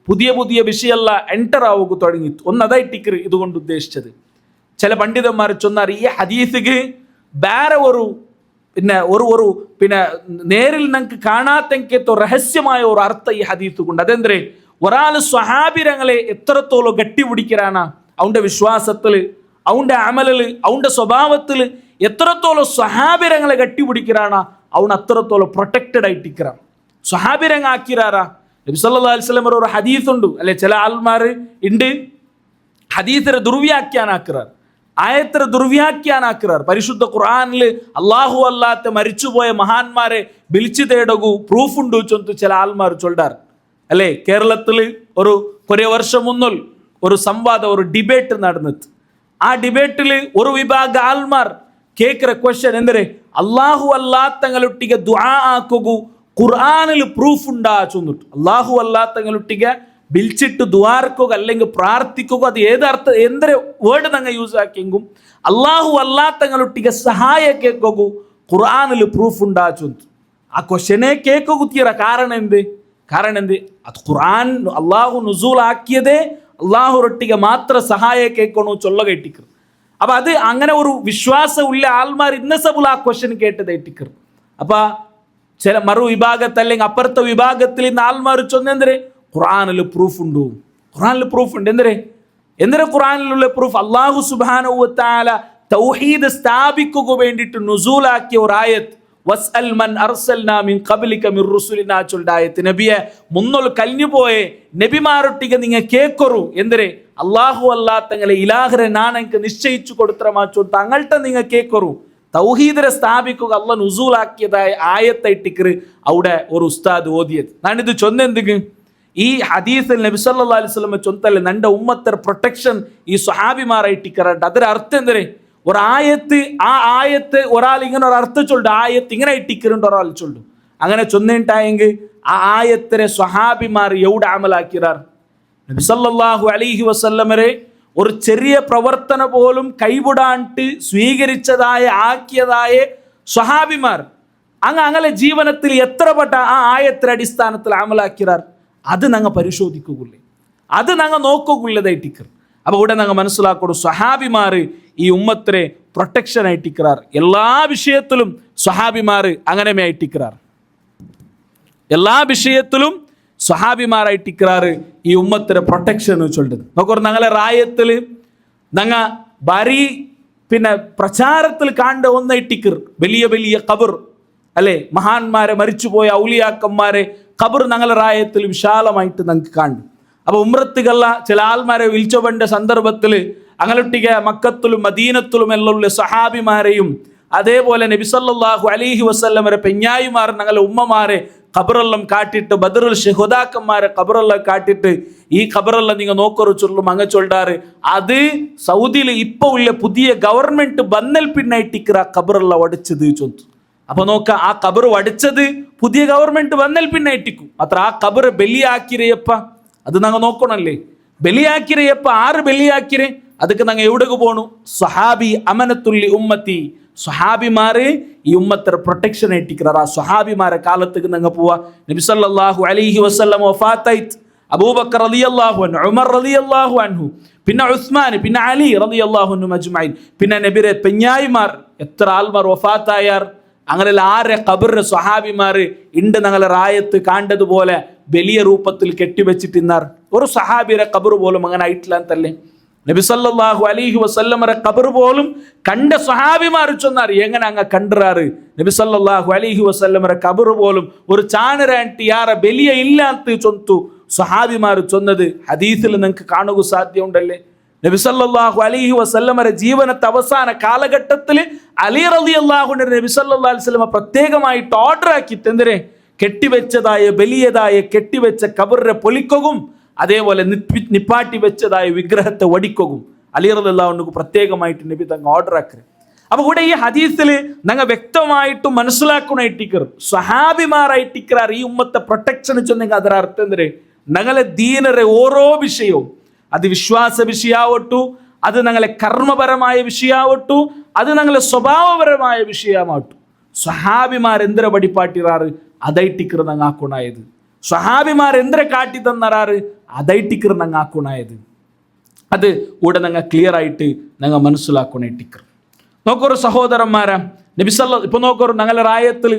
പുതിയ പുതിയ വിഷയല്ല എൻറ്റർ ആവുക തുടങ്ങി. ഒന്നതായിട്ടിക്കർ ഇതുകൊണ്ട് ഉദ്ദേശിച്ചത്. ചില പണ്ഡിതന്മാർ ചൊന്നാർ ഈ ഹദീസിക്ക് വേറെ ഒരു നേരിൽ നമുക്ക് കാണാത്തെങ്കോ രഹസ്യമായ ഒരു അർത്ഥം ഈ ഹദീസ് കൊണ്ട്. അതെന്തേ, ഒരാൾ സ്വഹാബിരങ്ങളെ എത്രത്തോളം ഗട്ടിപിടിക്കാനാ അവന്റെ വിശ്വാസത്തിൽ, അവന്റെ അമലിൽ, അവന്റെ സ്വഭാവത്തിൽ എത്രത്തോളം സ്വഹാബിരങ്ങളെ ഗട്ടിപിടിക്കാനാ അവൻ അത്രത്തോളം പ്രൊട്ടക്റ്റഡ് ആയിട്ടിക്കറ. സ്വഹാബിരങ്ങ ആക്കിരാറാ. നബി സല്ലല്ലാഹു അലൈഹി വസല്ലം ഒരു ഹദീസ് ഉണ്ട് അല്ലെ, ചില ആൾമാർ ഉണ്ട് ഹദീസിനെ ദുർവ്യാഖ്യാനാക്കിറാർ, ആയത്തിനെ ദുർവ്യാഖ്യാനാക്കിറാർ. പരിശുദ്ധ ഖുർആനിൽ അള്ളാഹു അല്ലാത്ത മരിച്ചുപോയ മഹാന്മാരെ വിളിച്ചു തേടകൂ പ്രൂഫ് ഉണ്ട് ചൊന്തു ചില ആൾമാർ ചൊല്ലാർ അല്ലെ. കേരളത്തിൽ ഒരു കുറേ വർഷം മുന്നിൽ ഒരു സംവാദം, ഒരു ഡിബേറ്റ് നടന്നത്. ആ ഡിബേറ്റിൽ ഒരു വിഭാഗ ആൾമാർ കേൾക്കുന്ന ക്വസ്റ്റ്യൻ എന്തേ, അള്ളാഹു അല്ലാത്തങ്ങളൊട്ടിಗೆ ദുആ ആക്കുകൂ ഖുർആനിൽ പ്രൂഫ് ഉണ്ടാ ചൊന്നിട്ട്. അള്ളാഹു അല്ലാത്തങ്ങളൊട്ടിಗೆ വിളിച്ചിട്ട് ദ്വാർക്കുക അല്ലെങ്കിൽ പ്രാർത്ഥിക്കുക, അത് ഏതർത്ഥം എന്തൊരു വേർഡ് നിങ്ങൾ യൂസ് ആക്കിയെങ്കും അള്ളാഹു അല്ലാത്തങ്ങളൊട്ടിಗೆ സഹായ കേൾക്കൂ ഖുർആനിൽ പ്രൂഫ് ഉണ്ടാ ചൊന്തു. ആ ക്വസ്റ്റ്യനെ കേൾക്കുത്തിയറ. കാരണം എന്ത്, അത് ഖുർആൻ അള്ളാഹു നുസൂൽ ആക്കിയതേ അള്ളാഹുരൊട്ടിಗೆ മാത്ര സഹായ കേൾക്കണോ ചൊല്ല കേട്ടിക്കർ. അപ്പൊ അത് അങ്ങനെ ഒരു വിശ്വാസം ഉള്ള ആൾമാർ ഇന്ന സബുൽ ആ ക്വസ്റ്റ്യൻ കേട്ടത് ഏറ്റിക്കർ. അപ്പൊ ചില മറു വിഭാഗത്ത് അല്ലെങ്കിൽ അപ്പുറത്തെ വിഭാഗത്തിൽ ഇന്ന് ആൾമാർ ചൊന്നെന്തരെ ഖുർആനിൽ പ്രൂഫ് ഉണ്ട്, ഖുർആനിൽ പ്രൂഫ് ഉണ്ട്. എന്തിനാ ഖുർആനിലുള്ള പ്രൂഫ്? അല്ലാഹു സുബ്ഹാനഹു വ തആല തൗഹീദ് സ്ഥാപിക്കുക വേണ്ടിയിട്ട് നുസൂലാക്കിയ ഒരു ആയത്ത്, വസ്അൽ മൻ അർസൽനാ മിൻ ഖബ്ലിക മിർ റുസുലിനാ ചൊല്ലുന്ന ആയത്ത്. നബിയെ മുന്നോൽ കഴിഞ്ഞു പോയെ നബിമാരൊട്ടിಗೆ നിങ്ങൾ കേൾക്കൊരു എന്തിരെ അല്ലാഹു അല്ലാത്തങ്ങളെ ഇലാഹരെ നാണെങ്ക് നിശ്ചയിച്ചു കൊടുത്തമാ ചൊല്ല് തങ്ങൾട്ട നിങ്ങൾ കേൾക്കൊരു തൗഹീദിനെ സ്ഥാപിക്കുക അല്ല നുസൂലാക്കിയതായ ആയത്തായിട്ടിക്കർ അവിടെ ഒരു ഉസ്താദ് ഓതിയത്. ഞാനിത് ചൊന്നെന്തിക്ക് ഈ ഹദീസിൽ നബി സല്ലല്ലാഹു അലൈഹി വസല്ലം ചൊന്തല്ലേ നന്റെ ഉമ്മത്തർ പ്രൊട്ടക്ഷൻ ഈ സ്വഹാബിമാരായിട്ടിക്കറണ്ട്. അതിന്റെ അർത്ഥം എന്തേ, ഒരു ആയത്ത്, ആ ആയത്ത് ഒരാൾ ഇങ്ങനെ ഒരു അർത്ഥം ചൊല്ലും, ആയത്ത് ഇങ്ങനെ ഇട്ടിക്കറുണ്ട് ഒരാൾ ചൊല്ലും. അങ്ങനെ ചൊന്നിട്ടായെങ്കിൽ ആ ആയത്തിനെ സ്വഹാബിമാർ എവിടെ അമലാക്കിറാർ? നബി സല്ലല്ലാഹു അലൈഹി വസല്ലമരെ ഒരു ചെറിയ പ്രവർത്തന പോലും കൈവിടാണ്ട് സ്വീകരിച്ചതായ ആക്കിയതായ സ്വഹാബിമാർ അങ്ങനെ ജീവനത്തിൽ എത്ര പെട്ട ആ ആയത്തിന്റെ അടിസ്ഥാനത്തിൽ അമലാക്കിറാർ. അത് ഞങ്ങൾ പരിശോധിക്കുകയുള്ളേ, അത് ഞങ്ങൾ നോക്കുകയുള്ളതായിട്ടിക്കർ. അപ്പോൾ ഇവിടെ ഞങ്ങൾ മനസ്സിലാക്കണം, സ്വഹാബിമാർ ഈ ഉമ്മത്തിനെ പ്രൊട്ടക്ഷൻ ആയിട്ടിക്കറാർ. എല്ലാ വിഷയത്തിലും സ്വഹാബിമാർ അങ്ങനെ ആയിട്ടിക്കറാർ. എല്ലാ വിഷയത്തിലും സ്വഹാബിമാരായിട്ടിക്കറാറ് ഈ ഉമ്മത്തിനെ പ്രൊട്ടക്ഷൻ ചൊല്ലുന്നത്. നോക്കൂ, ഞങ്ങളെ റായത്തിൽ ഞങ്ങ ഭാരി പിന്നെ പ്രചാരത്തിൽ കാണ്ട ഒന്നായിട്ടിക്കർ വലിയ വലിയ ഖബർ അല്ലെ, മഹാന്മാരെ മരിച്ചുപോയ ഔലിയാക്കന്മാരെ ഖബർ ഞങ്ങളെ റായത്തിൽ വിശാലമായിട്ട് ഞങ്ങൾക്ക് കാണും. അപ്പൊ ഉംറത്തുകള്ള ചില ആൾമാരെ വിളിച്ചവന്റെ സന്ദർഭത്തിൽ അങ്ങനൊട്ടിക മക്കത്തിലും മദീനത്തിലും എല്ലാം ഉള്ള സഹാബിമാരെയും അതേപോലെ നബി സല്ലല്ലാഹു അലൈഹി വസല്ലമരെ പെഞ്ഞായിമാർ ഞങ്ങളെ ഉമ്മമാരെ ഖബറെല്ലാം കാട്ടിട്ട്, ബദറുൽ ഷുഹദാക്കന്മാരെ ഖബറെല്ലാം കാട്ടിട്ട്, ഈ ഖബറെല്ലാം നിങ്ങൾ നോക്കൊരു ചൊല്ലും അങ്ങ ചൊല്ലാറ്. അത് സൗദിയിൽ ഇപ്പൊ ഉള്ള പുതിയ ഗവൺമെന്റ് ബന്നൽ പിന്നായിട്ടിക്കറ ഖബറെല്ലാം ഒടിച്ചത് ചൊന്തു. അപ്പൊ നോക്ക, ആ ഖബർ ഒടിച്ചത് പുതിയ ഗവൺമെന്റ് വന്നൽ പിന്നായിട്ടിക്കും. അത്ര ആ ഖബർ ബലിയാക്കിരയപ്പ, അത് ഞങ്ങൾ നോക്കണല്ലേ. ബലിയാക്കിരയപ്പ ആറ് ബലിയാക്കിരെ, അതൊക്കെ ഞങ്ങൾ എവിടേക്ക് പോണു? സ്വഹാബി അമനത്തുല്ലി ഉമ്മത്തി, സ്വഹാബിമാര് ഈ ഉമ്മത്തെ പ്രൊട്ടക്ഷൻ ആയിട്ടിക്കറ. ആ സ്വഹാബിമാരെ കാലത്തേക്ക് ഞങ്ങൾ പോവാ. നബി സല്ലല്ലാഹു അലൈഹി വസല്ലം വഫാത്തായിട്ട് അബൂബക്കർ റളിയല്ലാഹു അൻഹു, ഉമർ റളിയല്ലാഹു അൻഹു, പിന്നെ ഉസ്മാൻ, പിന്നെ അലി റളിയല്ലാഹു അൻഹു മജ്മഈൻ, പിന്നെ നബിരെ പെഞ്ഞായിമാർ എത്ര ആൾമാർ വഫാത്തായാർ. അങ്ങനെ ആരെ ഖബറിന്റെ സ്വഹാബിമാര് ഇണ്ട് ഞങ്ങളെ റായത്ത് കാണ്ടതുപോലെ വലിയ രൂപത്തിൽ കെട്ടിവെച്ചിട്ടിന്നാർ. ഒരു സഹാബിയുടെ ഖബർ പോലും അങ്ങനെ ആയിട്ടില്ല എന്നല്ലേ. നബി സല്ലല്ലാഹു അലൈഹി വസല്ലമരെ ഖബർ പോലും കണ്ട സ്വഹാബിമാർ ചൊന്നാർ. എങ്ങനെ അങ്ങ് കണ്ടറാറ്? നബി സല്ലല്ലാഹു അലൈഹി വസല്ലമരെ ഖബർ പോലും ഒരു ചാനരാൻറ്റി യാറെ വലിയ ഇല്ലാത്ത ചൊന്തു സ്വഹാബിമാർ ചൊന്നത് ഹദീസിൽ നിങ്ങൾക്ക് കാണുക സാധ്യമുണ്ടല്ലേ. നബി സല്ലല്ലാഹു അലൈഹി വസല്ലമരെ ജീവനത്തെ അവസാന കാലഘട്ടത്തിൽ അലി റളിയല്ലാഹു അൻഹു നബി സല്ലല്ലാഹു അലൈഹി വസല്ലമ പ്രത്യേകമായിട്ട് ഓർഡർ ആക്കി എന്തിനെ? കെട്ടിവെച്ചതായ വലിയതായ കെട്ടിവെച്ച ഖബറിനെ പൊളിക്കുകയും അതേപോലെ നിപ്പാട്ടി വെച്ചതായ വിഗ്രഹത്തെ വടിക്കുകയും അലി റളിയല്ലാഹു അൻഹു പ്രത്യേകമായിട്ട് നബി തങ്ങ ഓർഡർ ആക്കി. അപ്പൊ ഇവിടെ ഈ ഹദീസിൽ ഞങ്ങൾ വ്യക്തമായിട്ട് മനസ്സിലാക്കണായിട്ടിക്കർ സ്വഹാബിമാരായിട്ടിക്കറാർ ഈ ഉമ്മത്തെ പ്രൊട്ടക്ഷൻ ചെന്നെങ്കിൽ ಅದರ ಅರ್ಥ ಅಂದ್ರೆ ഞങ്ങളെ ദീനരെ ഓരോ വിഷയവും, അത് വിശ്വാസ വിഷയാവട്ടു, അത് ഞങ്ങളെ കർമ്മപരമായ വിഷയാവട്ടു, അത് ഞങ്ങളെ സ്വഭാവപരമായ വിഷയമാവട്ടു, സ്വഹാബിമാർ എന്തിനെ പഠിപ്പാട്ടിറാറ് അതൈട്ടിക്കർ ഞങ്ങൾ ആക്കുണായത്. സ്വഹാബിമാർ എന്തിനെ കാട്ടി തന്നറാറ് അതൈട്ടിക്കർ ഞങ്ങൾ ആക്കുണായത്. അത് ഇവിടെ ഞങ്ങൾ ക്ലിയർ ആയിട്ട് ഞങ്ങൾ മനസ്സിലാക്കണേട്ടിക്കർ. നോക്കൊരു സഹോദരന്മാരാ, നബി സല്ലല്ലാഹു ഇപ്പൊ നോക്കൊരു ഞങ്ങളെ റായത്തിൽ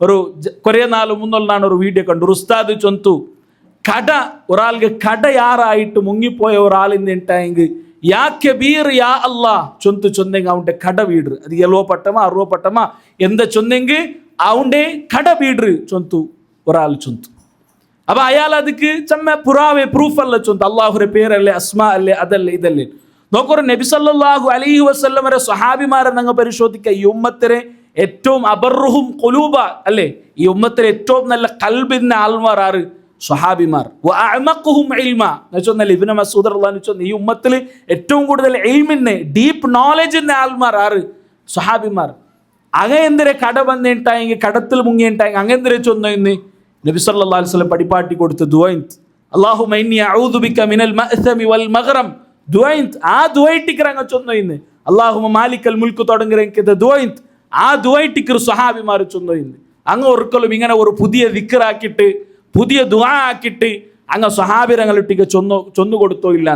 ഒരു കുറേ നാൾ മുന്നൊല്ലാണ് ഒരു വീഡിയോ കണ്ടു. ഒരു ഉസ്താദ് ചൊന്തു കട ഒരാൾക്ക് കട യാറായിട്ട് മുങ്ങിപ്പോയ ഒരാളിന്ന് ഉണ്ടായെങ്കിൽ യാ കബീർ യാ അല്ലാ ചൊന്തു ചൊന്നെങ്കിൽ അവൻ്റെ കട വീട് അത് 70 പട്ടമ 60 പട്ടമ എന്താ ചൊന്നെങ്കിൽ അവൻ്റെ കട വീട് ചൊന്തു ഒരാൾ ചൊന്തു. അപ്പൊ അയാൾ അതിക്ക് ചമ്മ പുറാവെ പ്രൂഫ് അല്ല ചൊന്തു അള്ളാഹുരെ പേരല്ലേ അസ്മാ അല്ലേ അതല്ലേ ഇതല്ലേ. നോക്കൊരു നബി സല്ലല്ലാഹു അലൈഹി വസല്ലമരെ സ്വഹാബിമാരെ ഞങ്ങൾ പരിശോധിക്കുക. ഈ ഉമ്മത്തിനെ ഏറ്റവും അബർറുഹും ഖുലൂബ അല്ലേ, ഈ ഉമ്മത്തിലെ ഏറ്റവും നല്ല ഖൽബിന്റെ ആൾമാർ ആറ്? സ്വഹാബിമാർ. വഅഅമഖുഹും ഇൽമ എന്നുവെച്ചാൽ ഇബ്നു മസ്ഊദ് റളിയല്ലാഹു അൻഹു ഈ ഉമ്മത്തിൽ ഏറ്റവും കൂടുതൽ ഇൽമിനെ ഡീപ്പ് നോളജിന്റെ ആൾമാർ ആറ്? സ്വഹാബിമാർ. അങ്ങനെ എന്തിനെ കട വന്നിട്ടായെങ്കിൽ കടത്തിൽ മുങ്ങിയിട്ടായെങ്കിൽ അങ്ങനെ എന്തിനെ ചൊന്നു ഇന്ന് നബി സല്ലല്ലാഹു അലൈഹി വസല്ലം പഠിപ്പാട്ടി കൊടുത്ത ദുആഇന്ത് അല്ലാഹുമ്മ ഇന്നി അഊദു ബിക മിനൽ മഅ്സമി വൽ മഗ്റം ദുആഇന്ത്. ആ ദുആയിട്ടിക്കർ അങ്ങ് ചൊന്നു ഇന്ന് അല്ലാഹുമ്മ മാലിക്കൽ മുൽക്ക് തുടങ്ങുന്ന ദുആഇന്ത്. ആ ദുആയിട്ടിക്കർ സ്വഹാബിമാർ ചൊന്നു ഇന്ന്. അങ്ങ് ഒരിക്കലും ഇങ്ങനെ ഒരു പുതിയ ദിക്റാക്കിയിട്ട് പുതിയ ദുആ ആക്കിയിട്ട് അങ്ങ് സ്വഹാബിരങ്ങളിട്ടിക്ക് ചൊന്നു കൊടുത്തോ ഇല്ല.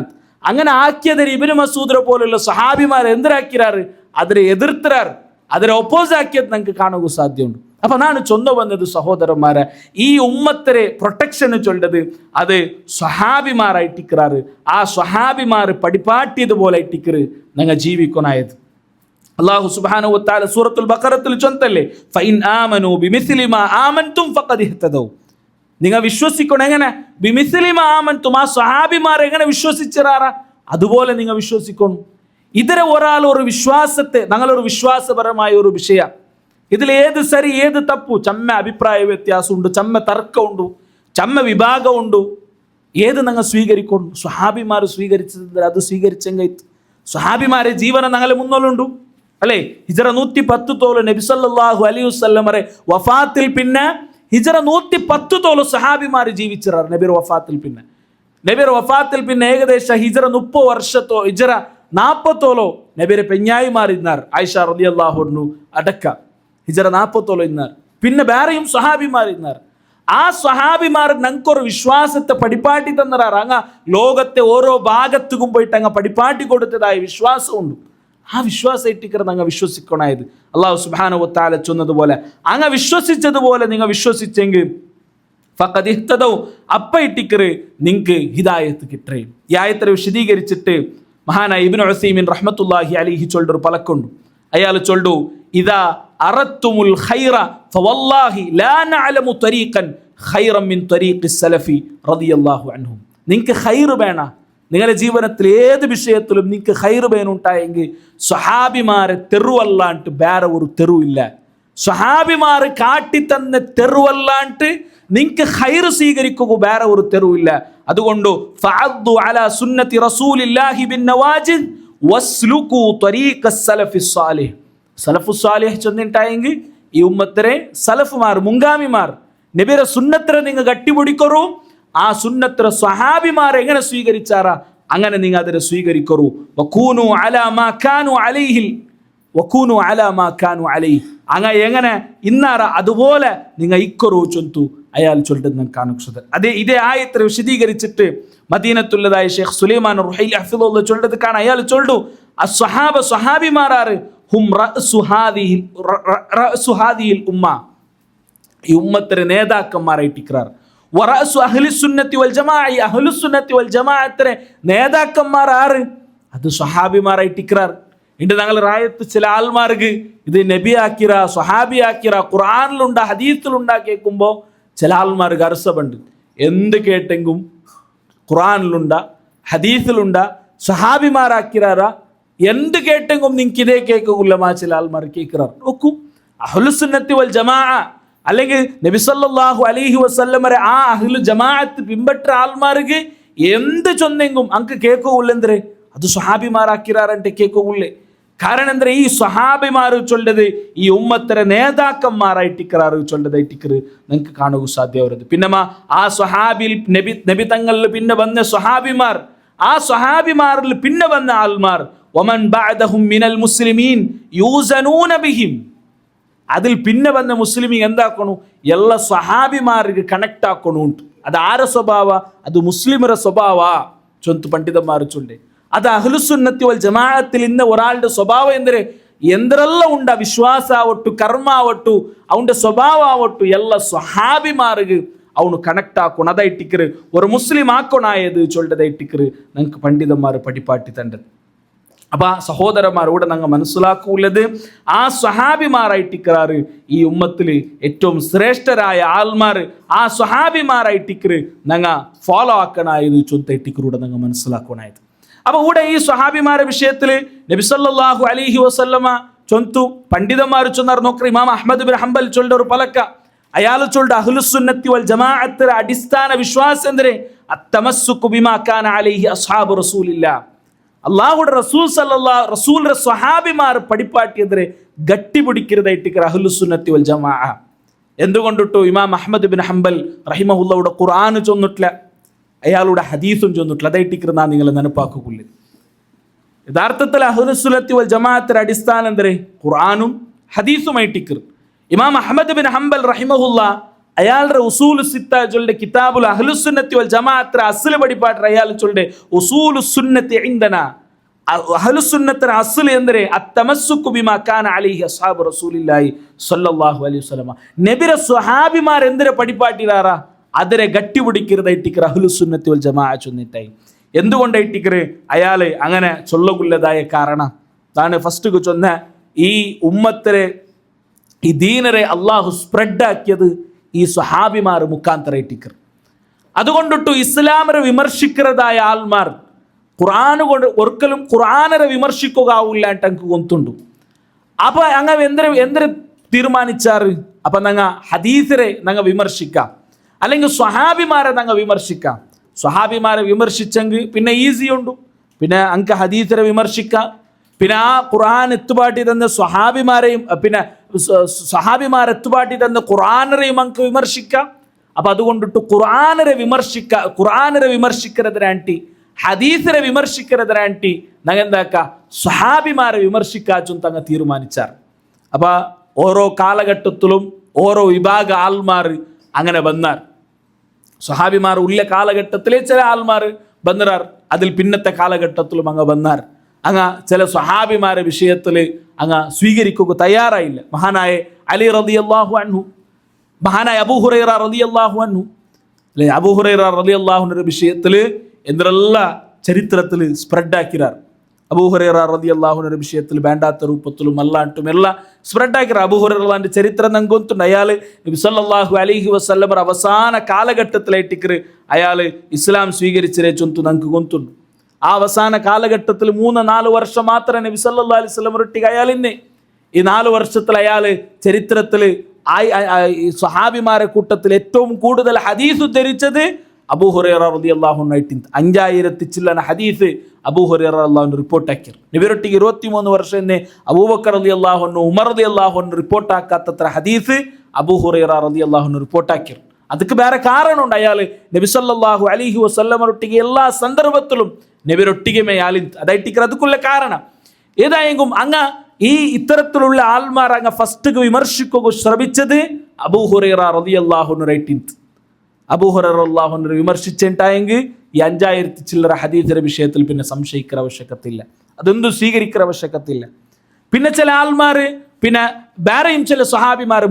അങ്ങനെ ആക്കിയതിന് ഇബ്നു മസ്ഊദിനെ പോലുള്ള സ്വഹാബിമാർ എന്തിനാക്കിറാറ് അതിനെ എതിർത്തിറാറ്, അതിനെ ഒപ്പോസ് ആക്കിയത് നമുക്ക് കാണുക സാധ്യമുണ്ട്. അപ്പൊ നാണ് ചൊന്നു വന്നത് സഹോദരന്മാരെ, ഈ ഉമ്മത്തിനെ പ്രൊട്ടക്ഷൻ ചൊല്ലത് അത് സ്വഹാബിമാരായിട്ടിക്കറാറ്. ആ സ്വഹാബിമാർ പഠിപ്പാട്ടിയതുപോലെ ഇട്ടിക്കറ് ഞങ്ങൾ ജീവിക്കണായത്. അല്ലാഹു സുബ്ഹാനഹു വ തആല സൂറത്തുൽ ബഖറത്തിൽ ചൊന്തല്ലേ ഫഇൻ ആമനൂ ബിമിസ്ലി മാ ആമൻതും ഫഖദ് ഇഹ്തദൗ. നിങ്ങൾ വിശ്വസിക്കണം എങ്ങനെ? ബിമിസ്ലി മാ ആമൻതും, ആ സ്വഹാബിമാർ എങ്ങനെ വിശ്വസിച്ചറാറാ അതുപോലെ നിങ്ങൾ വിശ്വസിക്കണം. ഇതര ഒരാൾ ഒരു വിശ്വാസത്തെ ഞങ്ങളൊരു വിശ്വാസപരമായ ഒരു വിഷയ ഇതിൽ ഏത് സരി ഏത് തപ്പു ചമ്മ അഭിപ്രായ വ്യത്യാസമുണ്ട്, ചമ്മ തർക്കമുണ്ട്, ചമ്മ വിഭാഗമുണ്ട്. ഏത് ഞങ്ങൾ സ്വീകരിക്കണം? സ്വഹാബിമാർ സ്വീകരിച്ചത് അത് സ്വീകരിച്ചെങ്കിൽ സ്വഹാബിമാരെ ജീവന ഞങ്ങളെ മുന്നോലുണ്ടു അല്ലേ. ഹിജറ 110 തോല് നബി സല്ലല്ലാഹു അലൈഹി വസല്ലമരെ വഫാത്തിൽ പിന്നെ ഹിജറ 110 തോല് സഹാബിമാർ ജീവിച്ചിറാർ. നബിയുടെ വഫാത്തിൽ പിന്നെ ഏകദേശം ഹിജറ 30 വർഷത്തോ ഹിജറ 40 തോലോ നബിയുടെ പെഞ്ഞായിമാർ ഇന്നാർ. ആയിഷ റളിയല്ലാഹു അൻഹു അടക്ക ഹിജറ 40 തോലോ ഇന്നാർ. പിന്നെ വേറെയും സഹാബിമാർ ഇന്നാർ. ആ സ്വഹാബിമാർ ഞങ്ങൾക്കൊരു വിശ്വാസത്തെ പടിപ്പാട്ടി തന്നറാറ്. അങ്ങ ലോകത്തെ ഓരോ ഭാഗത്തും പോയിട്ട് അങ്ങ് പടിപ്പാട്ടി കൊടുത്തതായ വിശ്വാസമുണ്ട്. ആ വിശ്വാസം ഇട്ടിക്കരുത് അങ്ങ് വിശ്വസിക്കണായത്. അള്ളാഹു സുബ്ഹാനഹു വ തആല ചൊന്നതുപോലെ അങ്ങ് വിശ്വസിച്ചതുപോലെ നിങ്ങൾ വിശ്വസിച്ചെങ്കിൽ ഫഖദ് ഇഹ്തദൗ, അപ്പ ഇട്ടിക്കറ് നിങ്ങൾക്ക് ഹിദായത്ത് കിട്ടേ. ഈ ആയത്തിനെ വിശദീകരിച്ചിട്ട് മഹാനായ ഇബ്നു ഉസൈമീൻ റഹ്മത്തുള്ളാഹി അലൈഹി ചൊല്ലൊരു പലക്കുണ്ട്. അയാൾ ചൊല്ലു, ഇദാ അറത്തുമുൽ ഖൈറ ഫവല്ലാഹി ലാ നഅലമു തരീഖൻ ഖൈറൻ മിൻ തരീഖിസ് സലഫി റളിയല്ലാഹു അൻഹും. നിങ്ങൾക്ക് ഖൈർ വേണ, നിങ്ങളുടെ ജീവിതത്തിൽ ഏത് വിഷയത്തിലും നിങ്ങൾക്ക് ഖൈർ വേണുണ്ടായെങ്കിൽ സ്വഹാബിമാരെ തെറുവല്ലാണ്ട് വേറെ ഒരു തെരുവില്ല. സ്വഹാബിമാർ കാട്ടിത്തന്ന തെരുവല്ലാണ്ട് നിങ്ങൾക്ക് ഖൈർ സ്വീകരിക്കുക വേറെ ഒരു തെരുവില്ല. അതുകൊണ്ട് ഫഅദ്ദു അലാ സുന്നത്തി റസൂലില്ലാഹി ബിൻ നവാജിദ് വസ്ലുകു ത്വരീഖസ് സലഫിസ് സാലിഹ്. സലഫുസ് സാലിഹ് ചെന്നിട്ടായെങ്കിൽ ഈ ഉമ്മത്തിനെ സലഫുമാർ മുൻഗാമിമാർ നബിയുടെ സുന്നത്തിനെ നിങ്ങൾ കട്ടിപിടിക്കറു. ആ സുന്നത്തിനെ സ്വഹാബിമാർ എങ്ങനെ സ്വീകരിച്ചാറാ അങ്ങനെ നിങ്ങൾ അതിനെ സ്വീകരിക്കറു. വകൂനു അലാ മാ കാനു അലൈഹി വകൂനു അലാ മാ കാനു അലൈഹി. അങ്ങ എങ്ങനെ ഇന്നാറ അതുപോലെ നിങ്ങൾ ഇക്കറു ചൊന്തു അയാൾ ചൊല്ലുന്നത് കാണുന്നത്. അതേ ഇതേ ആയത്തിനെ വിശദീകരിച്ചിട്ട് മദീനത്തുള്ളതായ ഷെയ്ഖ് സുലൈമാൻ റുഹൈലി ഹഫിദുല്ലാഹ് ചൊല്ലത് കാണാൻ അയാൾ ചൊല്ലു, അസ്വഹാബ സ്വഹാബിമാരാറ് ഹും റഅ്സു ഹാദിഹിൽ ഉമ്മ, ഈ ഉമ്മത്തിലെ നേതാക്കന്മാരായിട്ടിക്കാർ. വറഅ്സു അഹ്ലുസ് സുന്നത്തി വൽ ജമാഅ, അഹ്ലുസ് സുന്നത്തി വൽ ജമാഅത്തിലെ നേതാക്കന്മാർ ആറ് അത് സ്വഹാബിമാരായിട്ടിക്കാർ. ഇണ്ട് ഞങ്ങൾ റായത്ത് ചില ആൾമാർക്ക് ഇത് നബി ആക്കിറ സ്വഹാബി ആക്കിറ ഖുർആനിലുണ്ട ഹദീസിലുണ്ടാ കേൾക്കുമ്പോൾ ചില ആൾമാർക്ക് അർസമുണ്ട്. എന്ത് കേട്ടെങ്കും ഖുർആനിലുണ്ട ഹദീസിലുണ്ട സ്വഹാബിമാരാക്കിറാറ, എന്ത് കേട്ടെങ്കും നിങ്ങൾക്ക് ഇതേ കേൾക്കുള്ളമാ ചില ആൾമാർ കേൾക്കാറ്. നോക്കൂ, അഹ്ലുസ് സുന്നത്തി വൽ ജമാഅ അല്ലെങ്കിൽ നബി സല്ലല്ലാഹു അലൈഹി വസല്ലമരെ ആ അഹ്ലു ജമാഅത്ത് പിൻപറ്റ ആൾമാർക്ക് എന്ത് ചൊന്നെങ്കും അങ്ങ് കേൾക്കുള്ളെന്തേ അത് സ്വഹാബിമാരാക്കിറാറെന്റെ കേൾക്കുള്ളേ. കാരണം എന്താ, ഈ സ്വഹാബിമാർ ചൊല്ലത് ഈ ഉമ്മത്തിലെ നേതാക്കന്മാരായിട്ടിക്കറാറ് ചൊല്ലതായിട്ടിക്കറ് നിങ്ങൾക്ക് കാണുക സാധ്യമാവരുത്. പിന്നമാ ആ സ്വഹാബിൽ നബി തങ്ങളിൽ പിന്നെ വന്ന സ്വഹാബിമാർ, ആ സ്വഹാബിമാരിൽ പിന്നെ വന്ന ആൾമാർ വമൻ ബഅദഹും മിനൽ മുസ്ലിമീൻ യൂസനൂന ബിഹിം, അതിൽ പിന്നെ വന്ന മുസ്ലിമീൻ എന്താക്കണു എല്ലാ സ്വഹാബിമാർക്ക് കണക്ട് ആക്കണു. അത് ആര സ്വഭാവ, അത് മുസ്ലിമര സ്വഭാവ ചൊന്ത് പണ്ഡിതന്മാർ ചൊല്ലേ. അത് അഹ്ലുസുന്നത്തി വൽ ജമാഅത്തിൽ ഇന്ന് ഒരാളുടെ സ്വഭാവം എന്തെല്ലാം ഉണ്ട, വിശ്വാസാവട്ടു കർമാവട്ടു അവന്റെ സ്വഭാവമാവട്ടു എല്ലാ സ്വഹാബിമാർക്ക് അവನು കണക്ട് ആക്കണം. അതായിട്ടിക്കറ് ഒരു മുസ്ലിം ആക്കണായത് ചൊല്ലതായിട്ടിക്കറ് ഞങ്ങൾക്ക് പണ്ഡിതന്മാർ പടിപ്പാട്ടി തണ്ടത്. അപ്പൊ ആ സഹോദരന്മാരോട് ഞങ്ങൾ മനസ്സിലാക്കുള്ളത് ആ സ്വഹാബിമാരായിട്ടിക്കറാറ് ഈ ഉമ്മത്തിൽ ഏറ്റവും ശ്രേഷ്ഠരായ ആൾമാർ, ആ സ്വഹാബിമാരായിട്ടിക്കറ് ഞങ്ങൾ ഫോളോ ആക്കണായത് ചൊന്തയിട്ടിക്കറൂടെ ഞങ്ങൾ മനസ്സിലാക്കണായത്. അപ്പൊ ഇവിടെ ഈ സ്വഹാബിമാരുടെ വിഷയത്തിൽ നബി സല്ലല്ലാഹു അലൈഹി വസല്ലമ ചൊന്തു പണ്ഡിതന്മാർ ചൊന്നാർ നോക്കറ. ഇമാം അഹ്മദ് ബിൻ ഹംബൽ ചൊല്ലുന്ന ഒരു പലക്ക അയാൾ ചൊല്ലുന്ന അഹ്ലുസ് സുന്നത്തി വൽ ജമാഅത്തിന്റെ അടിസ്ഥാന വിശ്വാസം എന്തേ, അത്തമസ്സുകു ബിമാ കാന അലൈഹി അസ്ഹാബു റസൂലില്ലാഹ്. അല്ലാഹുവിന്റെ റസൂൽ സല്ലല്ലാഹു റസൂലിന്റെ സ്വഹാബിമാർ പടിപ്പാട്ടിയെതിരെ ഗട്ടിപിടിക്കരുതായിട്ടിക്കറ അഹ്ലുസ് സുന്നത്തി വൽ ജമാഅ. എന്തുകൊണ്ടിട്ടോ ഇമാം അഹ്മദ് ബിൻ ഹംബൽ റഹിമഹുല്ലാഹുടെ ഖുർആൻ ചൊന്നിട്ടില്ല, അയാളുടെ ഹദീസും ചൊന്നിട്ടില്ല. അതായിട്ടിക്കറ നാ നിങ്ങൾ നെനപ്പാക്കുള്ളൂ. യഥാർത്ഥത്തിൽ അഹ്ലുസ് സുന്നത്തി വൽ ജമാഅത്തിന്റെ അടിസ്ഥാനം എന്തേ, ഖുർആനും ഹദീസുമായിട്ടിക്കർ. ഇമാം അഹ്മദ് ബിൻ ഹംബൽ റഹിമഹുല്ലാ അയാളുടെ ഉസൂലു സിത്ത ചൊല്ലുടെ കിതാബുൽ അഹ്ലുസ് സുന്നത്തി വൽ ജമാഅത്തിന്റെ അസ്ൽ പടിപ്പാട്ട് അയാൾ ചൊല്ലുടെ ഉസൂലു സുന്നത്തി ഇൻദനാ, അഹ്ലുസ് സുന്നത്തിന്റെ അസ്ൽ എന്തേ അത്തമസ്സുകു ബിമാ കാന അലൈഹി അസ്ഹാബു റസൂലില്ലാഹി സ്വല്ലല്ലാഹു അലൈഹി വസല്ലമ. നബിയുടെ സ്വഹാബിമാർ എന്തിനെ പടിപ്പാട്ടിലാറാ അതിനെ ഗട്ടിപിടിക്കരുതായിട്ടിക്കർ അഹ്ലുസ് സുന്നത്തി വൽ ജമാഅ ചൊന്നിട്ടായി. എന്തുകൊണ്ടായിട്ടിക്കറ് അയാൾ അങ്ങനെ ചൊല്ലുള്ളതായ കാരണം താൻ ഫസ്റ്റ് ചൊന്ന ഈ ഉമ്മത്തിലെ ഈ ദീനരെ അള്ളാഹു സ്പ്രെഡ് ആക്കിയത് ഈ സ്വഹാബിമാർ മുഖാന്തരായിട്ടിക്കർ. അതുകൊണ്ടിട്ടു ഇസ്ലാമിനെ വിമർശിക്കുന്നതായ ആൾമാർ ഖുർആൻ കൊണ്ട് ഒരിക്കലും ഖുർആനെ വിമർശിക്കുക ആവില്ലാണ്ട് എനിക്ക് കൊന്തുണ്ടു. അപ്പൊ അങ്ങ് എന്തിനെ തീരുമാനിച്ചാറ്, അപ്പൊ ഞങ്ങ ഹദീസിനെ ഞങ്ങൾ വിമർശിക്കാം, അല്ലെങ്കിൽ സ്വഹാബിമാരെ ഞങ്ങൾ വിമർശിക്കാം. സ്വഹാബിമാരെ വിമർശിച്ചെങ്കിൽ പിന്നെ ഈസി ഉണ്ടു, പിന്നെ അങ്ങ് ഹദീസിനെ വിമർശിക്കാം. പിന്നെ ആ ഖുർആൻ എത്തുപാട്ടി തന്ന സ്വഹാബിമാരെയും പിന്നെ സ്വഹാബിമാർ എത്തുപാട്ടി തന്ന ഖുർആനെയും നമുക്ക് വിമർശിക്കാം. അപ്പൊ അതുകൊണ്ടിട്ട് ഖുർആനെ വിമർശിക്കുന്നതിനാണ്ടി ഹദീസിനെ വിമർശിക്കുന്നതിനാണ്ടി ഞങ്ങൾ എന്താക്ക സ്വഹാബിമാരെ വിമർശിക്കാച്ചും തങ്ങ തീരുമാനിച്ചാർ. അപ്പൊ ഓരോ കാലഘട്ടത്തിലും ഓരോ വിഭാഗ ആൾമാർ അങ്ങനെ വന്നാർ. സ്വഹാബിമാർ ഉള്ള കാലഘട്ടത്തിലെ ചില ആൾമാർ വന്നാർ. അതിൽ പിന്നത്തെ കാലഘട്ടത്തിലും അങ്ങ് വന്നാർ. അങ്ങ് ചില സ്വഹാബിമാരെ വിഷയത്തിൽ അങ്ങ് സ്വീകരിക്കുക തയ്യാറായില്ല. മഹാനായ അലി റളിയല്ലാഹു അൻഹു, മഹാനായ അബൂ ഹുറൈറ റളിയല്ലാഹു അൻഹു അല്ലെ, അബൂ ഹുറൈറ റളിയല്ലാഹുവിന്റെ വിഷയത്തിൽ എന്തെല്ലാം ചരിത്രത്തിൽ സ്പ്രെഡാക്കിറാർ. അബൂ ഹുറൈറ റളിയല്ലാഹുവിന്റെ വിഷയത്തിൽ വേണ്ടാത്ത രൂപത്തിലും അല്ലാണ്ടും എല്ലാം സ്പ്രെഡാക്കിറാർ. അബൂ ഹുറൈറന്റെ ചരിത്രം നമുക്ക് ಗೊತ್ತುണ്ട്. അയാൾ നബി സല്ലല്ലാഹു അലൈഹി വസല്ലം അവസാന കാലഘട്ടത്തിലായിട്ടിക്കറ് അയാൾ ഇസ്ലാം സ്വീകരിച്ചേ ചൊന്തു നമുക്ക് ಗೊತ್ತುണ്ട്. ആ അവസാന കാലഘട്ടത്തിൽ 3-4 വർഷം മാത്രമേ നബി സല്ലല്ലാഹു അലൈഹി വസല്ലം ഒട്ടിക്ക് അയാളിന്നെ. ഈ 4 വർഷത്തിൽ അയാൾ ചരിത്രത്തിൽ സ്വഹാബിമാരെ കൂട്ടത്തിൽ ഏറ്റവും കൂടുതൽ ഹദീസ് ഉദ്ധരിച്ചത് അബൂ ഹുറൈറ റളിയല്ലാഹു അൻഹു. 5000 ചില്ലന ഹദീസ് അബൂ ഹുറൈറ റളിയല്ലാഹു റിപ്പോർട്ടാക്കിയർ. നബിയൊട്ടിക്ക് 23 വർഷം തന്നെ അബൂബക്കർ റളിയല്ലാഹു അൻഹു, ഉമർ റളിയല്ലാഹു അൻഹു റിപ്പോർട്ടാക്കാത്തത്ര ഹദീസ് അബൂ ഹുറൈറ റളിയല്ലാഹു അൻഹു റിപ്പോർട്ടാക്കിയർ. ಅದಕ್ಕೆ ಬೇರೆ ಕಾರಣುಂಟು. ಅಯಾൾ ನಬಿ ಸಲ್ಲಲ್ಲಾಹು ಅಲೈಹಿ ವಸಲ್ಲಮರೊಟ್ಟಿಗೆ ಎಲ್ಲ ಸಂದರ್ಭದಲ್ಲೂ നബിയൊട്ടിಗೆ മേയാലിന്ത് അതായിട്ടിക്കർ. അതുക്കുള്ള കാരണം ഏതായെങ്കിലും അങ്ങ് ഈ ഇത്തരത്തിലുള്ള ആൾമാർ അങ്ങ് ഫസ്റ്റ് വിമർശിക്കുക ശ്രമിച്ചത് അബൂ ഹുറൈറ റളിയല്ലാഹു അൻഹു റൈറ്റിന്ത്. അബൂ ഹുറൈറ റളിയല്ലാഹു അൻഹു വിമർശിച്ചിട്ടായെങ്കിൽ ഈ 5000 ചില്ലറ ഹദീസിന്റെ വിഷയത്തിൽ പിന്നെ സംശയിക്കര ആവശ്യകത്തില്ല, അതൊന്നും സ്വീകരിക്കര ആവശ്യകത്തില്ല. പിന്നെ ചില ആൾമാർ പിന്നെ വേറെയും ചില സ്വഹാബിമാർ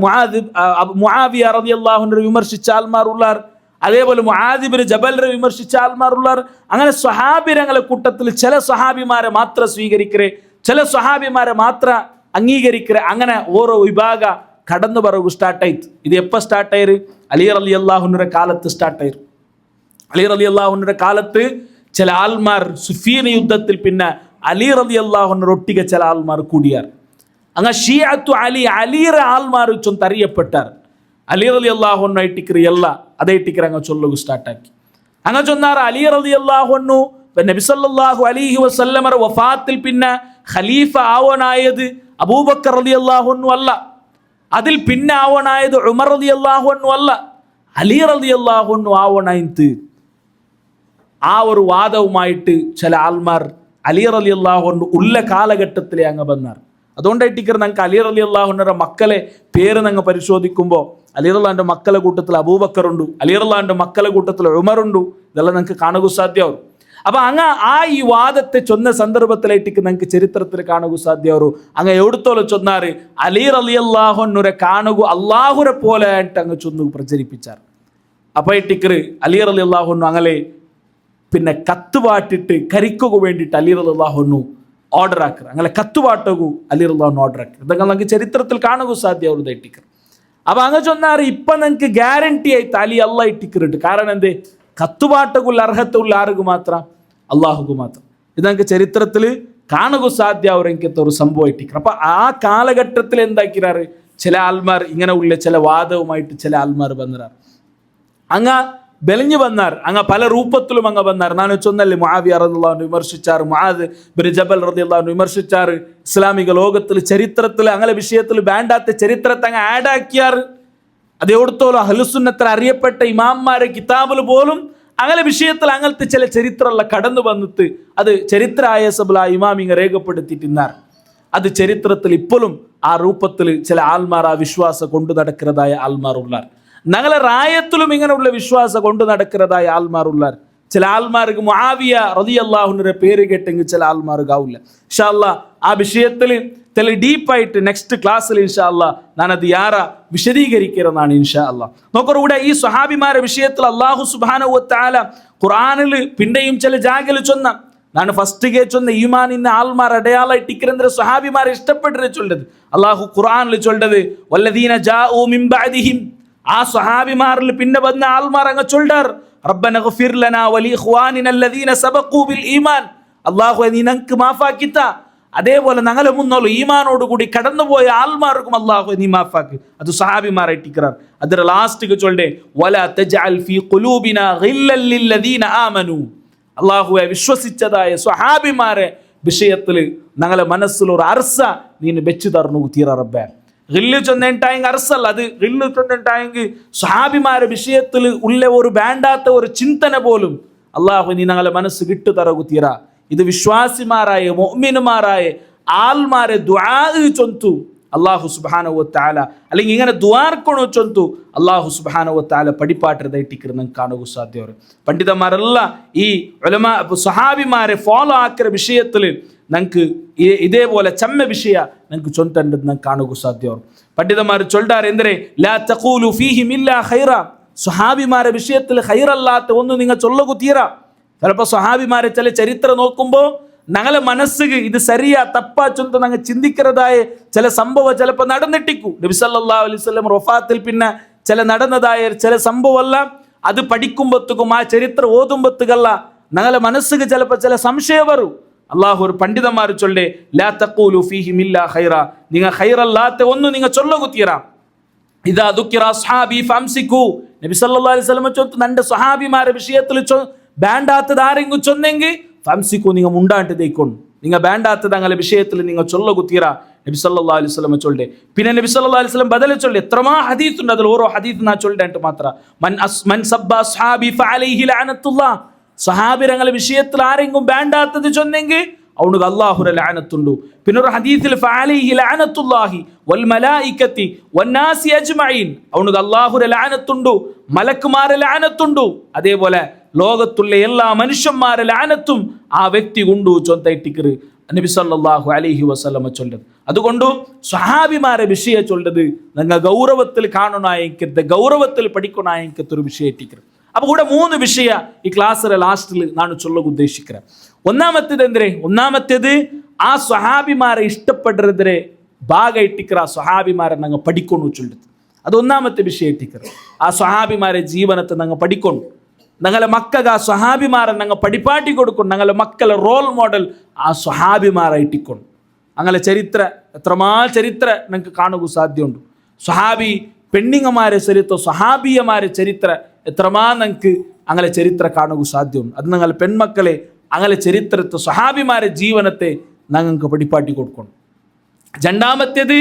മുആവിയ റളിയല്ലാഹു അൻഹു വിമർശിച്ച ആൾമാർ ഉള്ളാർ. അതേപോലെ മുആദ് ഇബ്നു ജബലിനെ വിമർശിച്ച ആൾമാർ ഉള്ളാർ. അങ്ങനെ സ്വഹാബിരങ്ങളെ കൂട്ടത്തിൽ ചില സ്വഹാബിമാരെ മാത്രം സ്വീകരിക്കരെ, ചില സ്വഹാബിമാരെ മാത്രം അംഗീകരിക്കരെ. അങ്ങനെ ഓരോ വിഭാഗ കടന്നു പറവ് സ്റ്റാർട്ടായിട്ട്. ഇത് എപ്പോൾ സ്റ്റാർട്ടായത്? അലി റളിയല്ലാഹു അൻഹുവിന്റെ കാലത്ത് സ്റ്റാർട്ടായത്. അലി റളിയല്ലാഹു അൻഹുവിന്റെ കാലത്ത് ചില ആൾമാർ സുഫീൻ യുദ്ധത്തിൽ പിന്നെ അലി റളിയല്ലാഹു അൻഹു ഒട്ടിಗೆ ചില ആൾമാർ കൂടിയാർ. അങ്ങ് ഷിയഅത്തു അലി, അലിയുടെ ആൾമാർ ചൊന്ന് അറിയപ്പെട്ടാർ. അലി റളിയല്ലാഹു അൻഹു ആയിട്ടിക്കറി ಎಲ್ಲ അതേറ്റിക്കറി അങ്ങ് ചൊല്ലുക സ്റ്റാർട്ടാക്കി. അങ്ങ് ചൊന്നാർ അലി റളിയല്ലാഹു അൻഹു നബി സല്ലല്ലാഹു അലൈഹി വസല്ലമ വഫാത്തിൽ പിന്നെ ഖലീഫ ആവനായത് അബൂബക്കർ റളിയല്ലാഹു അൻഹു അല്ല, അതിൽ പിന്നെ ആവനായത് ഉമർ റളിയല്ലാഹു അൻഹു അല്ല, അലി റളിയല്ലാഹു അൻഹു ആവനായിന്ത്. ആ ഒരു വാദവുമായിട്ട് ചില ആൾമാർ അലി റളിയല്ലാഹു അൻഹു ഉള്ള കാലഘട്ടത്തിലെ അങ്ങ് വന്നാർ. അതുകൊണ്ടായിട്ടിക്കർ ഞങ്ങൾക്ക് അലി റളിയല്ലാഹു അൻഹുവിന്റെ മക്കളെ പേര് ഞങ്ങൾ പരിശോധിക്കുമ്പോൾ അലി റളിയല്ലാഹുവിന്റെ മക്കളെ കൂട്ടത്തിൽ അബൂബക്കർ ഉണ്ട്, അലി റളിയല്ലാഹുവിന്റെ മക്കളെ കൂട്ടത്തിൽ ഉമർ ഉണ്ട്. ഇതെല്ലാം ഞങ്ങൾക്ക് കാണുക സാധ്യമാവും. അപ്പൊ അങ്ങ് ഈ വാദത്തെ ചൊന്ന സന്ദർഭത്തിലായിട്ടിക്ക് ഞങ്ങൾക്ക് ചരിത്രത്തിൽ കാണുക സാധ്യമാവും. അങ്ങ് എവിടത്തോളം ചൊന്നാറ് അലി റളിയല്ലാഹു അൻഹുവിനെ കാണുക അള്ളാഹുരെ പോലെ ആയിട്ട് അങ്ങ് ചൊന്നു പ്രചരിപ്പിച്ചാർ. അപ്പൊ ഇട്ടിക്കർ അലി റളിയല്ലാഹു അൻഹു അങ്ങനെ പിന്നെ കത്തുപാട്ടിട്ട് കരിക്കുക വേണ്ടിയിട്ട് അലി റളിയല്ലാഹു അൻഹു ഓർഡർ ആക്കുക. അങ്ങനെ കത്തുപാട്ടകു അലി റളിയല്ലാഹു അൻഹു ഓർഡർ ആക്കുക. ഇതൊക്കെ നമുക്ക് ചരിത്രത്തിൽ കാണുക സാധ്യമാവും ഇട്ടിക്കർ. അപ്പൊ അങ്ങ് ചൊന്നാറ് ഇപ്പൊ നിങ്ങൾക്ക് ഗ്യാരണ്ടി ആയിട്ട് അലി അല്ല ഇട്ടിക്കറിട്ട്. കാരണം എന്തേ? കത്തുപാട്ടകുള്ള അർഹത്തുള്ള ആർക്ക് മാത്രം? അള്ളാഹുക്ക് മാത്രം. ഇത് നമുക്ക് ചരിത്രത്തിൽ കാണുക സാധ്യമാവരെങ്കിലത്തെ ഒരു സംഭവം ഇട്ടിക്കർ. അപ്പൊ ആ കാലഘട്ടത്തിൽ എന്താക്കിറാറ് ചില ആൾമാർ ഇങ്ങനെ ഉള്ള ചില വാദവുമായിട്ട് ചില ആൾമാർ വന്നിറാർ. അങ്ങ് ബെലഞ്ഞു വന്നാർ. അങ്ങ് പല രൂപത്തിലും അങ്ങ് വന്നാർ. ഞാൻ ചൊന്നല്ലേ മുആവിയ റളിയല്ലാഹു അൻഹു വിമർശിച്ചാർ, മുആദ് ഇബ്നു ജബൽ റളിയല്ലാഹു അൻഹു വിമർശിച്ചാർ. ഇസ്ലാമിക ലോകത്തിൽ ചരിത്രത്തിൽ അങ്ങനെ വിഷയത്തിൽ വേണ്ടാത്ത ചരിത്രത്തെ അങ്ങ് ആഡ് ആക്കിയാർ. അത് എവിടത്തോളം അഹ്ലുസുന്നത്തിൽ അറിയപ്പെട്ട ഇമാംമാരെ കിതാബിൽ പോലും അങ്ങനെ വിഷയത്തിൽ അങ്ങനത്തെ ചില ചരിത്രമുള്ള കടന്നു വന്നിട്ട് അത് ചരിത്ര ആയസബിൾ ആ ഇമാമിങ്ങ രേഖപ്പെടുത്തിയിട്ടിന്നാർ. അത് ചരിത്രത്തിൽ ഇപ്പോഴും ആ രൂപത്തിൽ ചില ആൾമാർ ആ വിശ്വാസം കൊണ്ടു നടക്കുന്നതായ ആൾമാർ ഉള്ളാർ. ഞങ്ങളെ റായത്തിലും ഇങ്ങനെയുള്ള വിശ്വാസം കൊണ്ടു നടക്കുന്നതായ ആൾമാർ ഉള്ളാർ. ചില ആൾമാർക്ക് മുആവിയ റളിയല്ലാഹു അൻഹുവിന്റെ പേര് കേട്ടെങ്കിൽ ചില ആൾമാർക്ക് ആവില്ല. ഇൻഷാ അല്ലാഹ് ആ വിഷയത്തിൽ ചില ഡീപ്പായിട്ട് നെക്സ്റ്റ് ക്ലാസ്സിൽ ഇൻഷാ അല്ലാഹ് ഞാനത് വിശദീകരിക്കുന്നതാണ് ഇൻഷാ അല്ലാഹ്. നോക്കൂ, ഇവിടെ ഈ സ്വഹാബിമാരുടെ വിഷയത്തിൽ അല്ലാഹു സുബ്ഹാനഹു വ തആല ഖുർആനിൽ പിന്നെയും ചില ജാഗിൽ ചൊന്ന ನಾನು ಫಸ್ಟಿಗೆ ಚೊಂದ ಈಮಾನಿನ ಆಲ್ಮಾರ್ ಅಡೆಯಾಲ ಇಟ್ಟಿಕ್ಕರಂದ್ರೆ ಸ್ವಹಾಬಿಮಾರ್ ಇಷ್ಟಪಟ್ಟರೆ ಚೊಲ್ಲದು. ಅಲ್ಲಾಹು ഖുർആനിൽ ചൊല്ലത് വല്ലദീന ജാഉ മിൻ ബഅദിഹിം, ആ സ്വഹാബിമാരിൽ പിന്നെ വന്ന ആൾമാർ അങ്ങ് ചൊല്ലാർ റബ്ബന ഗഫിർ ലനാ വലി ഇഖ്വാനിന അല്ലദീന സബഖൂ ബിൽ ഈമാൻ. അല്ലാഹു നീ ഞങ്ങൾക്ക് മാഫാക്കിത്ത, അതേപോലെ ഞങ്ങളെ മുന്നോളം ഈമാനോട് കൂടി കടന്നുപോയ ആൾമാർക്കും അല്ലാഹു നീ മാഫാക്ക്. അത് സ്വഹാബിമാർ ഇട്ടിക്കറാർ. ಅದರ ലാസ്റ്റ് ചൊല്ലേ വലാ തജ്അൽ ഫീ ഖുലൂബിനാ ഗില്ലൽ ലില്ലദീന ആമനൂ. അള്ളാഹുവെ വിശ്വസിച്ചതായ സ്വഹാബിമാരെ വിഷയത്തിൽ ഞങ്ങളെ മനസ്സിൽ ഒരു അർസ നീ വെച്ചു തരണു തീര റബ്ബേ. ഗില്ല് ചൊന്നിട്ടായെങ്കിൽ അർസല്ല, അത് ഗില്ല് ചൊന്നിട്ടായെങ്കിൽ സ്വഹാബിമാരെ വിഷയത്തിൽ ഉള്ള ഒരു വേണ്ടാത്ത ഒരു ചിന്തന പോലും അള്ളാഹു നീ ഞങ്ങളെ മനസ്സ് കിട്ടു തറകു തീര. ഇത് വിശ്വാസിമാരായ മുഅ്മിനുമാരായ ആൾമാരെ ദുആ ചൊന്തു അള്ളാഹു സുബ്ഹാനഹു വ തആല അല്ലെങ്കിൽ ഇങ്ങനെ ದ್ವಾರ್ಕೊಣು ಚೊಂತು ಅಲ್ಲಾಹು ಸುಬ್ಹಾನಹು ವ ತಆಲ ಪಡಿಪಾಟ್ರದ ಇಟ್ಟಿಕ್ಕಿರ ನಂಗೆ ಕಾಣೋಕು ಸಾಧ್ಯ ಅವರು പണ്ഡിതന്മാരെല്ല ഈ ഉലമാ സ്വഹാബിമാരെ ഫോളോ ആക്കിയ വിഷയത്തിൽ നമുക്ക് ഇതേപോലെ ചമ്മ വിഷയ നമുക്ക് ചൊന്തണ്ടത് നമുക്ക് കാണുക സാധ്യ ಅವರು പണ്ഡിതന്മാർ ചൊല്ലാറ് ಎಂದರೆ ലാ തഖൂലു ഫീഹിം ഇല്ലാ ഖൈറ സ്വഹാബിമാരെ വിഷയത്തിൽ ഖൈറല്ലാത്ത ഒന്നും നിങ്ങൾ ചൊല്ലകു തീരാ ചിലപ്പോൾ സ്വഹാബിമാരെ ചില ചരിത്രം നോക്കുമ്പോൾ ഞങ്ങളെ മനസ്സിന് ഇത് സരിയാ തപ്പാ ചൊന്ത ഞങ്ങൾ ചിന്തിക്കുന്നതായ ചില സംഭവം ചിലപ്പോൾ നടന്നിട്ടിക്കൂ നബി സല്ലല്ലാഹു അലൈഹി വസല്ലം വഫാത്തിൽ പിന്നെ ചില നടന്നതായ ചില സംഭവമല്ല അത് പഠിക്കുമ്പോഴത്തേക്കും ആ ചരിത്രം ഓതുമ്പോഴത്തേക്കല്ല ഞങ്ങളെ മനസ്സിന് ചിലപ്പോൾ ചില സംശയം വരും അള്ളാഹു ഒരു പണ്ഡിതന്മാർ ചൊല്ലേ ലാ തഖൂലു ഫീഹിം ഇല്ലാ ഖൈറ നിങ്ങൾ ഖൈറല്ലാത്ത ഒന്നും നിങ്ങൾ ചൊല്ലകു തീരാ ഇദാ ദുക്കിറ അസ്ഹാബി ഫംസികു നബി സല്ലല്ലാഹു അലൈഹി വസല്ലം ചൊല്ലുന്നു എൻ്റെ സ്വഹാബിമാരെ വിഷയത്തിൽ വേണ്ടാത്തത് ആരെങ്കിലും ചൊന്നെങ്കിൽ ഫംസിക്കു നിങ്ങൾ മുണ്ടാണ്ട് ദൈക്കൊണ്ടു നിങ്ങൾ വേണ്ടാത്തത് അങ്ങനെ വിഷയത്തിൽ നിങ്ങൾ ചൊല്ലകു തീരാ നബി സല്ലല്ലാഹു അലൈഹി വസല്ലം ചൊല്ലേ പിന്നെ നബി സല്ലല്ലാഹു അലൈഹി വസല്ലം ബദല ചൊല്ലി എത്രമാ ഹദീസ് ഉണ്ട് അതിൽ ഓരോ ഹദീസ് നാ ചൊല്ലേണ്ട മാത്രം മൻ സബ്ബ അസ്ഹാബി ഫഅലൈഹി ലഅനത്തുല്ലാഹ് സ്വഹാബിരങ്ങളെ വിഷയത്തിൽ ആരെങ്കിലും വേണ്ടാത്തത് ചൊന്നെങ്കിൽ അവനുക്ക് അല്ലാഹുവിന്റെ ലഅനത്തുണ്ട് പിന്നെ ഒരു ഹദീസിൽ ഫഅലൈഹി ലഅനത്തുല്ലാഹി വൽ മലായികതി വന്നാസി അജ്മഈൻ അവനുക്ക് അല്ലാഹുവിന്റെ ലഅനത്തുണ്ട് മലക്കുമാരെ ലഅനത്തുണ്ട് അതേപോലെ ലോകത്തുള്ള എല്ലാ മനുഷ്യന്മാരെ ലഅനത്തും ആ വ്യക്തി കൊണ്ടു ചൊന്തയിട്ടിക്കറ് നബി സല്ലല്ലാഹു അലൈഹി വസല്ലം ചൊല്ലത് അതുകൊണ്ട് സ്വഹാബിമാരെ വിഷയ ചൊല്ലത് നിങ്ങൾ ഗൗരവത്തിൽ കാണണായെങ്കിൽ ഗൗരവത്തിൽ പഠിക്കണായെങ്കിൽ ഒരു വിഷയ ഇട്ടിക്കറ് അപ്പൊ കൂടെ 3 വിഷയ ഈ ക്ലാസ്സിലെ ലാസ്റ്റിൽ ನಾನು ചൊല്ലക ഉദ്ദേശിക്കുന്നത് ഒന്നാമത്തേത് ആ സ്വഹാബിമാരെ ഇഷ്ടപ്പെടുന്നതിരെ ഭാഗ ഇട്ടിക്കറ ആ സ്വഹാബിമാരെ ഞങ്ങൾ പഠിക്കൊണ്ടു ചൊല്ലത് അത് ഒന്നാമത്തെ വിഷയ ഇട്ടിക്കറ ആ സ്വഹാബിമാരെ ജീവനത്തെ ഞങ്ങൾ പഠിക്കൊണ്ടു ഞങ്ങളെ മക്കൾക്ക് ആ സ്വഹാബിമാരെ ഞങ്ങൾ പഠിപ്പാട്ടി കൊടുക്കും ഞങ്ങളെ മക്കളെ റോൾ മോഡൽ ആ സ്വഹാബിമാരെ ഇട്ടിക്കൊണ്ട് അങ്ങനെ ചരിത്ര എത്രമാ ചരിത്ര ഞങ്ങൾക്ക് കാണുക സാധ്യമുണ്ട് സ്വഹാബി പെണ്ണിങ്ങമാരെ ചരിത്ര സ്വഹാബിയമാരെ ചരിത്ര എത്രമാ ഞങ്ങൾക്ക് അങ്ങനെ ചരിത്ര കാണുക സാധ്യമുണ്ട് അത് ഞങ്ങൾ പെൺമക്കളെ അങ്ങനെ ചരിത്രത്തെ സ്വഹാബിമാരെ ജീവനത്തെ ഞങ്ങൾക്ക് പഠിപ്പാട്ടി കൊടുക്കണം രണ്ടാമത്തേത്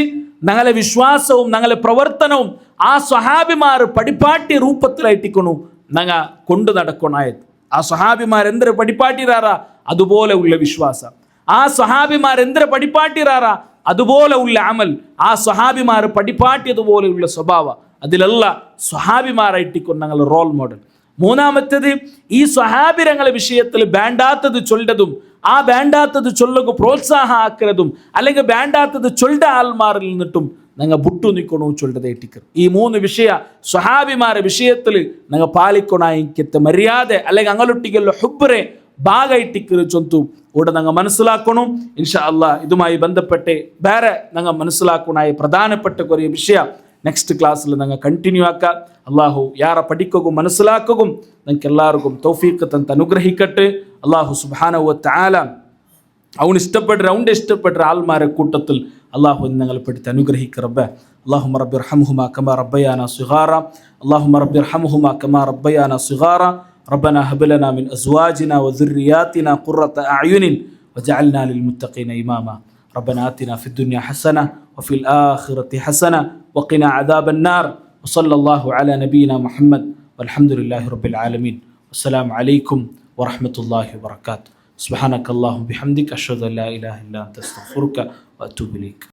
ഞങ്ങളെ വിശ്വാസവും ഞങ്ങളെ പ്രവർത്തനവും ആ സ്വഹാബിമാർ പഠിപ്പാട്ടി രൂപത്തിലായിട്ടിക്കണു ഞങ്ങ കൊണ്ടു നടക്കണായത് ആ സ്വഹാബിമാരെന്തര പഠിപ്പാട്ടിരാറാ അതുപോലെ ഉള്ള വിശ്വാസം ആ സ്വഹാബിമാരെന്തര പഠിപ്പാട്ടിരാറാ അതുപോലെ ഉള്ള അമൽ ആ സ്വഹാബിമാർ പഠിപ്പാട്ടിയതുപോലെയുള്ള സ്വഭാവം അതിലല്ല സ്വഹാബിമാരായിട്ടിക്കൊണ്ട് ഞങ്ങൾ റോൾ മോഡൽ മൂന്നാമത്തേത് ഈ സ്വഹാബിരങ്ങളെ വിഷയത്തിൽ വേണ്ടാത്തത് ചൊല്ലതും ആ വേണ്ടാത്തത് ചൊല്ലകു പ്രോത്സാഹം ആക്കുന്നതും അല്ലെങ്കിൽ വേണ്ടാത്തത് ചൊല്ല ആൾമാരിൽ നിന്നിട്ടും ഞങ്ങൾ ബുട്ടു നിൽക്കണോ ചൊല്ലതേ ഇട്ടിക്കർ ഈ 3 വിഷയ സ്വഹാബിമാരെ വിഷയത്തിൽ ഞങ്ങൾ പാലിക്കണായിക്കത്തെ മര്യാദ അല്ലെങ്കിൽ അങ്ങലൊട്ടിക്കുള്ള ഹുബ്ബറെ ഭാഗ ഇട്ടിക്കർ ചൊന്തു ഇവിടെ ഞങ്ങൾ മനസ്സിലാക്കണം ഇൻഷാ അല്ലാഹ് ഇതുമായി ബന്ധപ്പെട്ട് വേറെ ഞങ്ങൾ മനസ്സിലാക്കണായ പ്രധാനപ്പെട്ട കുറേ വിഷയ നെക്സ്റ്റ് ക്ലാസ്സിൽ ഞങ്ങൾ കണ്ടിന്യൂ ആക്കാം അള്ളാഹു യാറെ പഠിക്കുകയും മനസ്സിലാക്കുകയും ഞങ്ങൾക്ക് എല്ലാവർക്കും തൗഫീഖ് തന്ന് അനുഗ്രഹിക്കട്ടെ അള്ളാഹു സുബ്ഹാനഹു വ തആല അവന് ഇഷ്ടപ്പെട്ട ആൾമാരെ കൂട്ടത്തിൽ അള്ളാഹു ഞങ്ങൾ പഠിത്ത് അനുഗ്രഹിക്കുക റബ്ബേ അല്ലാഹുമ്മ റബ്ബി ഇർഹംഹുമാ കമാ റബ്ബയാനാ സിഗാറ അല്ലാഹുമ്മ റബ്ബി ഇർഹംഹുമാ കമാ റബ്ബയാനാ സിഗാറ റബ്ബനാ ഹബ് ലനാ മിൻ അസ്വാജിനാ വദുർരിയാതിനാ ഖുർറത അഅ്യുനിൻ വജഅൽനാ ലിൽമുത്തഖീന ഇമാമാ റബ്ബനാ ആതിനാ ഫിദ്ദുനിയ ഹസന വഫിൽ ആഖിറതി ഹസന വഖിനാ അദാബന്നാർ വസല്ലല്ലാഹു അലാ നബിയിനാ മുഹമ്മദ് വൽഹംദുലില്ലാഹി റബ്ബിൽ ആലമീൻ വസ്സലാമു അലൈക്കും വറഹ്മത്തുള്ളാഹി വബറകാതുഹു സുബ്ഹാനക അല്ലാഹുമ്മ ബിഹംദിക അഷ്ഹദു അൻ ലാ ഇലാഹ ഇല്ലാ അൻത അസ്തഗ്ഫിറുക വഅതൂബു ഇലൈക്.